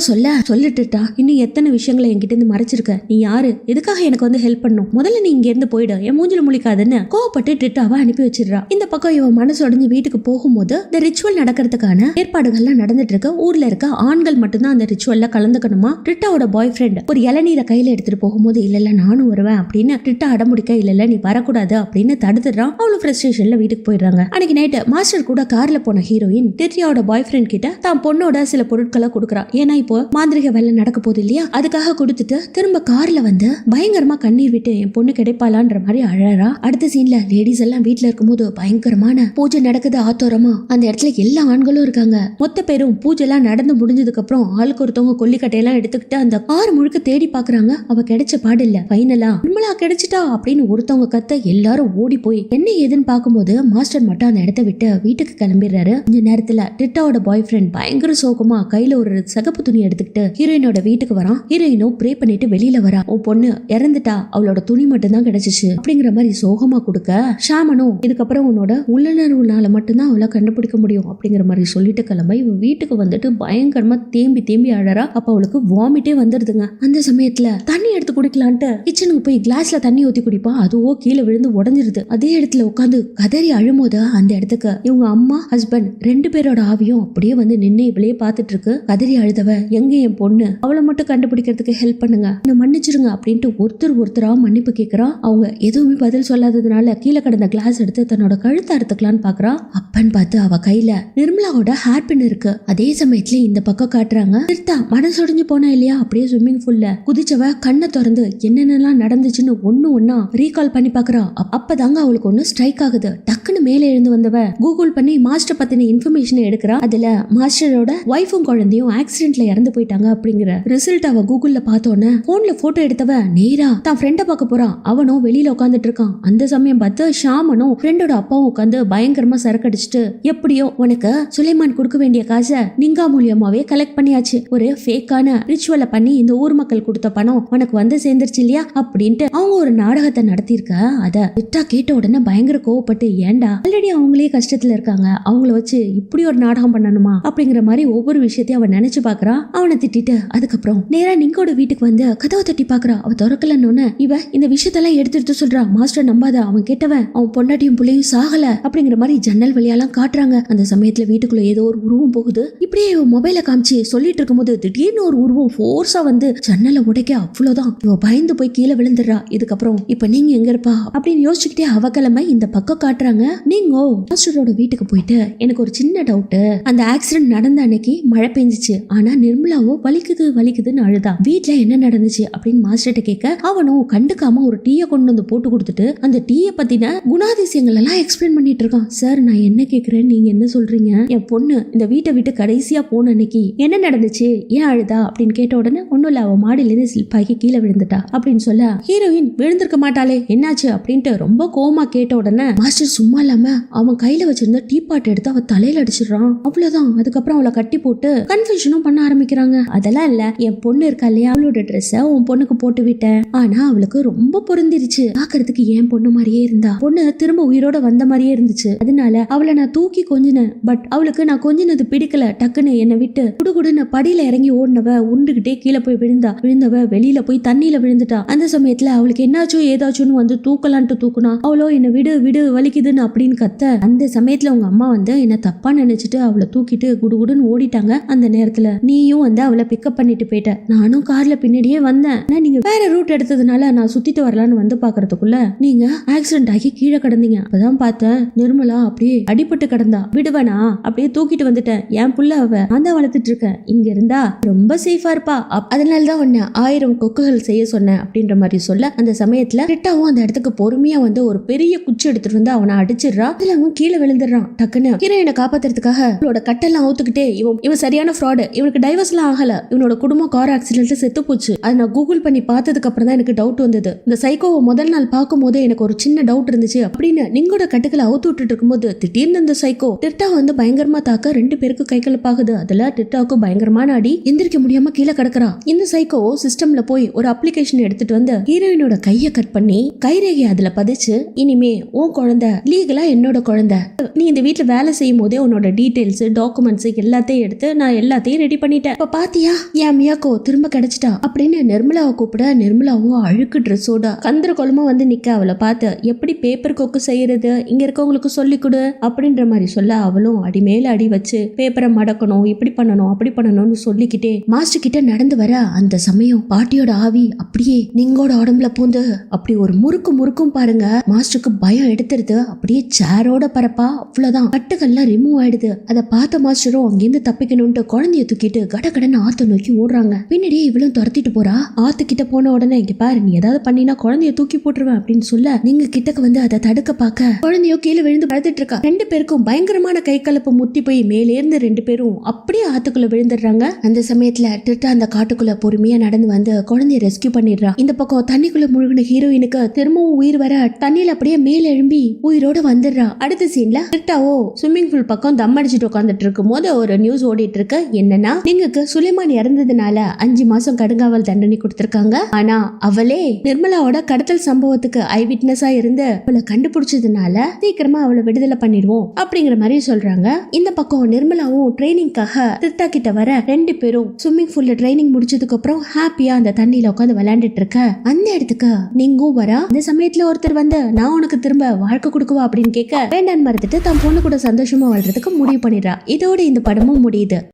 A: சொல்லிட்டுட்டா. இன்னும் எத்தனை விஷயங்களை என்கிட்ட இருந்து மறைச்சிருக்க, நீ யாரு, எதுக்காக எனக்கு வந்து ஹெல்ப் பண்ணும், முதல்ல நீ இங்க இருந்து போயிடு, என் மூஞ்சில முழிக்காதுன்னு கோவப்பட்டு ட்ரிட்டாவை அனுப்பி வச்சிடுறா. இந்த பக்கம் இவன் மனசு உடஞ்சு வீட்டுக்கு போகும்போது இந்த ரிச்சுவல் நடக்கிறதுக்கான ஏற்பாடுகள்லாம் நடந்துட்டு இருக்க. ஊர்ல இருக்க ஆண்கள் மட்டும்தான் அந்த ரிச்சுவல்ல கலந்துக்கணுமா. ட்ரிட்டாவோட பாய் ஃப்ரெண்ட் ஒரு இளநீரை கையில எடுத்துட்டு போகும்போது இல்ல நானும் வருவேன் அப்படின்னு ட்ரிட்டா அடமுடிக்க இல்ல நீ வரக்கூடாது அப்படின்னு தடுத்துடுறான். அவ்வளவு ஃப்ரஸ்ட்ரேஷன்ல வீட்டுக்கு போயிடுறாங்க. அன்னைக்கு நைட்டு மாஸ்டர் கூட கார்ல போன ஹீரோயின் டிர்டியாவோட பாய் ஃப்ரெண்ட் கிட்ட தான் பொண்ணோட சில பொருட்களை கொடுக்குறா. ஏன்னா இப்போ மாந்திரிக வேலை நடக்க போகுது இல்லையா, அதுக்காக கொடுத்துட்டு திரும்ப கார்ல வந்து பயங்கரமா கண்ணீர் விட்டு என் பொண்ணு கிடைப்பாளான்ற மாதிரி அழறா. அடுத்த சீன்ல லேடிஸ் எல்லாம் வீட்டுல இருக்கும்போது பயங்கரமான பூஜை நடக்குது. ஆத்தோரமா அந்த இடத்துல எல்லா ஆண்களும் இருக்காங்க. மொத்த பேரும் பூஜை எல்லாம் நடந்து முடிஞ்சதுக்கு அப்புறம் ஆளுக்கு ஒருத்தவங்க கொல்லிக்கட்டையெல்லாம் எடுத்துக்கிட்டு அந்த ஆறு முழுக்க தேடி பாக்குறாங்க. அவ கிடைச்ச பாடு இல்ல. ஃபைனலா நிர்மலா கிடைச்சிட்டா அப்படின்னு ஒருத்தவங்க கத்த எல்லாரும் ஓடி போய் என்ன ஏதுன்னு பாக்கும்போது மாஸ்டர் மட்டும் அந்த இடத்த விட்டு வீட்டுக்கு கிளம்பிடுறாரு. இந்த நேரத்துல டிட்டாவோட பாய் ஃப்ரெண்ட் பயங்கர சோகமா கையில ஒரு சகப்பு துணி எடுத்துக்கிட்டு ஹீரோயினோட வீட்டுக்கு வரான். ஹீரோயினும் ப்ரே பண்ணிட்டு வெளியில வரா. உன் பொண்ணு இறந்துட்டா, அவளோட துணி மட்டும் தான் கிடைச்சிச்சு அப்படிங்கிற மாதிரி சோகமா கொடுக்க ஷாமனும் இதுக்கப்புறம் உன்னோட உள்ளுணர்வுனால மட்டும்தான் அவளை கண்டுபிடிக்க முடியும் அப்படிங்கிற மாதிரி சொல்லிட்டு கிளம்ப இவ வீட்டுக்கு வந்துட்டு பயங்கரமா தேம்பி அழறா. அப்ப அவளுக்கு வாமிட்டே வந்துருதுங்க. அந்த சமயத்துல தண்ணி எடுத்து குடிக்கலான்ட்டு கிச்சனுக்கு போய் கிளாஸ்ல தண்ணி ஊத்தி குடிப்பா. அதுவோ கீழே விழுந்து உடஞ்சிருது. அதே இடத்துல உட்காந்து கதறி அழும்போது அந்த இடத்துக்கு இவங்க அம்மா ஹஸ்பண்ட் 2 பேரோட ஆவியும் அப்படியே வந்து நின்று இவளையே பார்த்துட்டு இருக்கு. கதறி அழுதவ எங்க என் பொண்ணு, அவளை மட்டும் கண்டுபிடிக்கிறதுக்கு ஹெல்ப் பண்ணுங்க, என்ன மன்னிச்சிருங்க அப்படின்ட்டு ஒருத்தரா மன்னிப்பு கேட்கறா. அவங்க எதுவுமே பதில் சொல்லாததுனால கீழே கிடந்த கிளாஸ் எடுத்து தன்னோட கழுத்தை அறுத்துக்கலான்னு பாக்குறா. அப்பன்னு பார்த்து அவ கையில நிர்மலாவோட ஹேர் பின் இருக்கு. அதே சமயத்துல இந்த பக்கம் காட்டுறாங்க நிறுத்தா மனசொடிஞ்சு போனா இல்லையா, அப்படியே ஸ்விம்மிங் பூல்ல குதிச்சவ கண்ணை திறந்து என்னென்னலாம் நடந்துச்சுன்னு ஒன்னா ரீகால் பண்ணி பாக்குறா. அப்பதாங்க அவளுக்கு ஒண்ணு ஸ்ட்ரைக் ஆகுது. டக்குன்னு மேலே எழுந்து வந்தவ கூகுள் பண்ணி மாஸ்டர் பத்தின இன்ஃபர்மேஷன் எடுக்கிறா. அதுல மாஸ்டரோட ஒய்ஃபும் குழந்தையும் ஆக்சிடென்ட்ல இறந்து போயிட்டாங்க அப்படிங்கிற ரிசல்ட் அவ கூகுள்ல பார்த்தோன்னே போன்ல போட்டோ எடுத்தவ நேரா தான் ஃப்ரெண்ட பார்க்க போறா. அவனும் வெளியில உட்காந்துட்டு இருக்கான். அந்த சமயம் பார்த்து ஷாமனும் ஃப்ரெண்டோட அப்பாவும் உட்காந்து பயங்கரமா சரக்கடிச்சிட்டு எப்படியோ உனக்கு சுலைமான் கொடுக்க வேண்டிய காசை நிங்கா மூலியமாவே கலெக்ட் பண்ணியாச்சு, ஒரு ஃபேக்கான ரிச்சுவலை பண்ணி இந்த ஊர் மக்கள் கொடுத்த பணம் உனக்கு வந்து சேர்ந்துருச்சு இல்லையா அப்படின்ட்டு அவங்க ஒரு நாடகத்தை நடத்திருக்க. அத விட்டா கேட்ட உடனே பயங்கர கோவப்பட்டு ஏண்டா ஆல்ரெடி அவங்களே கஷ்டத்துல இருக்காங்க, அவங்கள வச்சு இப்படி ஒரு நாடகம் பண்ணணுமா அப்படின்னு அப்படிங்கிற மாதிரி ஒவ்வொரு விஷயத்தையும் அவன் நினைச்சு பாக்குறா. அவனை திட்டிட்டு அதுக்கப்புறம் நேரா நிங்கோட வீட்டுக்கு வந்து கதவை தட்டி பாக்குறா. அவ திறக்கலன்னு இவ இந்த விஷயத்தெல்லாம் எடுத்து சொல்றா. மாஸ்டர் நம்பாத, அவன் கேட்டவன், அவன் பொண்டாட்டியும் புள்ளையும் சாகல அப்படிங்கிற மாதிரி ஜன்னல் வழியெல்லாம் காட்டுறாங்க. அந்த சமயத்துல வீட்டுக்குள்ள ஏதோ ஒரு உருவம் போகுது. இப்படியே மொபைல காமிச்சு சொல்லிட்டு இருக்கும்போது திடீர்னு ஒரு உருவம் ஃபோர்ஸா வந்து ஜன்னலை உடைக்க அவ்வளவுதான். இவ பயந்து போய் கீழே விழுந்துடுறா. இதுக்கப்புறம் இப்ப நீங்க எங்க இருப்பா அப்படின்னு யோசிச்சுக்கிட்டே அவ கிளம்ப இந்த பக்கம் காட்டுறாங்க. நீங்க மாஸ்டரோட வீட்டுக்கு போயிட்டு எனக்கு ஒரு சின்ன டவுட். அந்த ஆக்சிடென்ட் நடந்த அன்னைக்கு மழை பெஞ்சிச்சு, ஆனா நிர்மலாவோ வலிக்குதுன்னு அழுதா. வீட்டுல என்ன நடந்துச்சு அப்படின்னு மாஸ்டர்கிட்ட கேட்க அவனும் கண்டுக்காம ஒரு டீயை கொண்டு வந்து போட்டு கொடுத்துட்டு அந்த டீயை பத்தின குணாதிசயங்கள் எல்லாம் எக்ஸ்பிளைன் பண்ணிட்டு இருக்கான். சார் நான் என்ன கேக்குறேன், நீங்க என்ன சொல்றீங்க? என் பொண்ணு இந்த வீட்டை விட்டு கடைசியா போன அன்னைக்கு என்ன நடந்துச்சு, ஏன் அழுதா அப்படின்னு கேட்ட உடனே ஒன்னும் இல்ல, அவ மாடியில இருந்து ஸ்லிப் ஆகி கீழே விழுந்துட்டா அப்படின்னு சொல்ல ஹீரோயின் விழுந்திருக்க மாட்டாளே என்னாச்சு அப்படின்ட்டு ரொம்ப கோவமா கேட்ட உடனே மாஸ்டர் சும்மா இல்லாம அவன் கையில வச்சிருந்த டீ பாட் எடுத்து அவ தலையில அடிச்சிடறான். அவ்வளவுதான். அதுக்கப்புறம் அவளை கட்டி போட்டு கன்ஃபியூஷனும் பண்ண ஆரம்பிக்கிறாங்க. அதெல்லாம் இல்ல, என் பொண்ணு இருக்கா இல்லையா, அவளோட ட்ரெஸ்ஸ உன் பொண்ணுக்கு போட்டு விட்டேன், ஆனா அவளுக்கு ரொம்ப பொருந்திருச்சு, பாக்குறதுக்கு என் பொண்ணு மாதிரியே இருந்தா, பொண்ணு திரும்ப உயிரோட வந்த மாதிரியே இருந்துச்சு, அதனால அவளை நான் தூக்கி கொஞ்சினேன். பட் அவளுக்கு நான் கொஞ்சினது பிடிக்கல. டக்குன்னு என்னை விட்டு குடுகுடுன்னு படியில இறங்கி ஓடினவ உண்டுகிட்டே கீழே போய் விழுந்தவ வெளியில போய் தண்ணியில விழுந்துட்டா. அந்த சமயத்துல அவளுக்கு என்னாச்சோ ஏதாச்சும்னு வந்து தூக்கலான்ட்டு தூக்குனா. அவளோ என்ன விடு வலிக்குதுன்னு அப்படின்னு கத்த, அந்த சமயத்துல உங்க அம்மா வந்து என்ன தப்பா நினைச்சிட்டு அவளை தூக்கிட்டு குடுகுடுன்னு ஓடிட்டாங்க. அந்த நேரத்துல நீயும் வந்து அவளை பிக்கப் பண்ணிட்டு போயிட்ட. நானும் கார்ல பின்னாடியே வந்தேன். நீங்க வேற ரூட் எடுத்ததுனால நான் சுத்திட்டு வரலான்னு வந்து பாக்குறதுக்குள்ள நீங்க ஆக்சிடென்ட் ஆகி கீழே கிடந்தீங்க. அப்பதான் பார்த்தேன் நிர்மலா அப்படியே அடிபட்டு கிடந்தா. விடுவனா அப்படியே தூக்கிட்டு வந்துட்டேன். என் புள்ள அவ அந்த வளர்த்துட்டு இருக்கேன். இங்க இருந்தா ரொம்ப சேஃபா இருப்பா, அதனாலதான் உன்னை 1000 கொக்குகள் செய்ய சொன்னேன் அப்படின்ற மாதிரி சொல்ல அந்த சமயத்துல ரிட்டாவும் அந்த இடத்துக்கு பொறுமையா வந்து ஒரு பெரிய குச்சி எடுத்துட்டு வந்து அவனை அடிச்சிடுறா. அதுல அவன் கீழே விழுந்துடுறான். டக்குன்னு ஹீரோயினை காப்பாத்துறதுக்காக அவளோட கட்டெல்லாம் அவுத்துக்கிட்டே இவன் சரியான ஃப்ராடு, இவனுக்கு டைவர்ஸ் எல்லாம் ஆகல, இவனோட குடும்பம் கார் ஆக்சிடென்ட்ல செத்து போச்சு. அதை நான் கூகுள் பண்ணி பார்த்ததுக்கு அப்புறம் தான் எனக்கு டவுட் வந்தது. இந்த சைக்கோவை முதல் நாள் பார்க்கும் போது எனக்கு ஒரு சின்ன டவுட் இருந்துச்சு அப்படின்னு நிங்கோட கட்டுக்களை அவுத்து விட்டுட்டு இருக்கும்போது திடீர்னு இந்த சைக்கோ டிர்டா வந்து பயங்கரமா தாக்க 2 பேருக்கு கை கலப்பாகுது. அதுல டிர்டாவுக்கு பயங்கரமான அடி, எந்திரிக்க முடியாம கீழே கிடக்குறா. இந்த சைக்கோ சிஸ்டம்ல போய் ஒரு அப்ளிகேஷன் எடுத்துட்டு வந்து ஹீரோயினோட கையை கட் பண்ணி கைரேகை அதுல பதிச்சு, இனிமே உன் குழந்தை லீகலா என்னோட குழந்தை, நீ இந்த வீட்டுல வேலை செய்யும் போதே உன்னோட டீடைல்ஸ் டாக்குமெண்ட்ஸ் எல்லாத்தையும் எடுத்து நான் எல்லாத்தையும் ரெடி பண்ணிட்டேன். இப்ப பாத்தியா என் மியாக்கோ திரும்ப கிடைச்சிட்டா அப்படின்னு நிர்மலாவை கூப்பிட நிர்மலாவும் அழுக்கு ட்ரெஸ்ஸோட கந்தர கொலமா வந்து நிக்க அவளை பார்த்து எப்படி பேப்பர் கொக்கு செய்யறது இங்க இருக்கவங்களுக்கு சொல்லி கொடு அப்படின்ற மாதிரி சொல்ல அவளும் அடி மேல அடி வச்சு பேப்பரை மடக்கணும், இப்படி பண்ணணும் அப்படி பண்ணணும்னு சொல்லிக்கிட்டே மாஸ்டர் கிட்ட நடந்து வர அந்த சமயம் பாட்டியோட ஆவி அப்படியே நிங்கோட உடம்புல பூந்து அப்படி ஒரு முறுக்கும் பாருங்க. மாஸ்டருக்கு பயம் எடுத்துருது. அப்படியே சேரோட பரப்பா அவ்வளவுதான் கட்டுகள்லாம் ரிமூவ் ஆயிடுது. அதை பார்த்த மாஸ்டரும் அங்கிருந்து தப்பிக்கணும்ட்டு குழந்தைய தூக்கிட்டு கடகடன்னு ஆத்த நோக்கி ஓடுறாங்க. பின்னாடியே இவளும் துரத்திட்டு போறா. ஆத்துக்கிட்ட போன உடனே இங்க பாரு, நீ ஏதாவது பண்ணினா குழந்தைய தூக்கி போட்டுருவேன் அப்படின்னு சொல்ல நீங்க கிட்டக்கு வந்து அதை தடுக்க பார்க்க குழந்தையோ கீழே விழுந்து படுத்துட்டு இருக்கா. 2 பேருக்கும் பயங்கரமான கை கலப்பு முத்தி போய் மேலே இருந்து 2 பேரும் அப்படியே ஆத்துக்குள்ள விழுந்துடுறாங்க. அந்த சமயத்துல டிர்டா அந்த காட்டுக்குள்ள பொறுமையா நடந்து வந்து குழந்தைய ரெஸ்கியூ பண்ணிடுறா. இந்த பக்கம் தண்ணிக்குள்ள முழுகின ஹீரோயினுக்கு திரும்பவும் உயிர் வர தண்ணியில அப்படியே மேல எழும்பி உயிரோட வந்துடுறா. அடுத்த சீன்ல டிர்டாவோ ஸ்விம்மிங் பூல் பக்கம் தம் அடிச்சுட்டு உட்காந்துட்டு இருக்கும் போது ஒரு நியூஸ் ஓடிட்டு இருக்கு. என்னன்னா நீங்களுக்கு சுலைமான் இறந்ததுனால 5 மாசம் கடுங்காவல் தண்டனை கொடுத்திருக்காங்க. ஆனா அவளே நிர்மலாவோட கடத்தல் சம்பவத்துக்கு ஐ விட்னஸா இருந்து அவளை கண்டுபிடிச்சதுனால சீக்கிரமா அவளை விடுதலை பண்ணிடுவோம் அப்படிங்கிற மாதிரி சொல்றாங்க. இந்த பக்கம் நிர்மலாவும் ட்ரைனிங்காக டிர்டா கிட்ட வர 2 பேரும் ஸ்விம்மிங் பூல்ல ட்ரைனிங் முடிச்சதுக்கு அப்புறம் ஹாப்பியா அந்த தண்ணியில உட்காந்து விளையாண்டுட்டு இருக்க அந்த இடத்துக்கு நீங்கும் வரா. அந்த சமயத்துல ஒருத்தர் வந்து நான் உனக்கு திரும்ப வாழ்க்கை கொடுக்குவா அப்படின்னு கேட்க வேண்டான்னு மறுத்துட்டு தன் பொண்ணு கூட சந்தோஷமா வாழ்றதுக்கு முடிவு பண்ணிடுறா. இதோட இந்த படமும் முடியுது.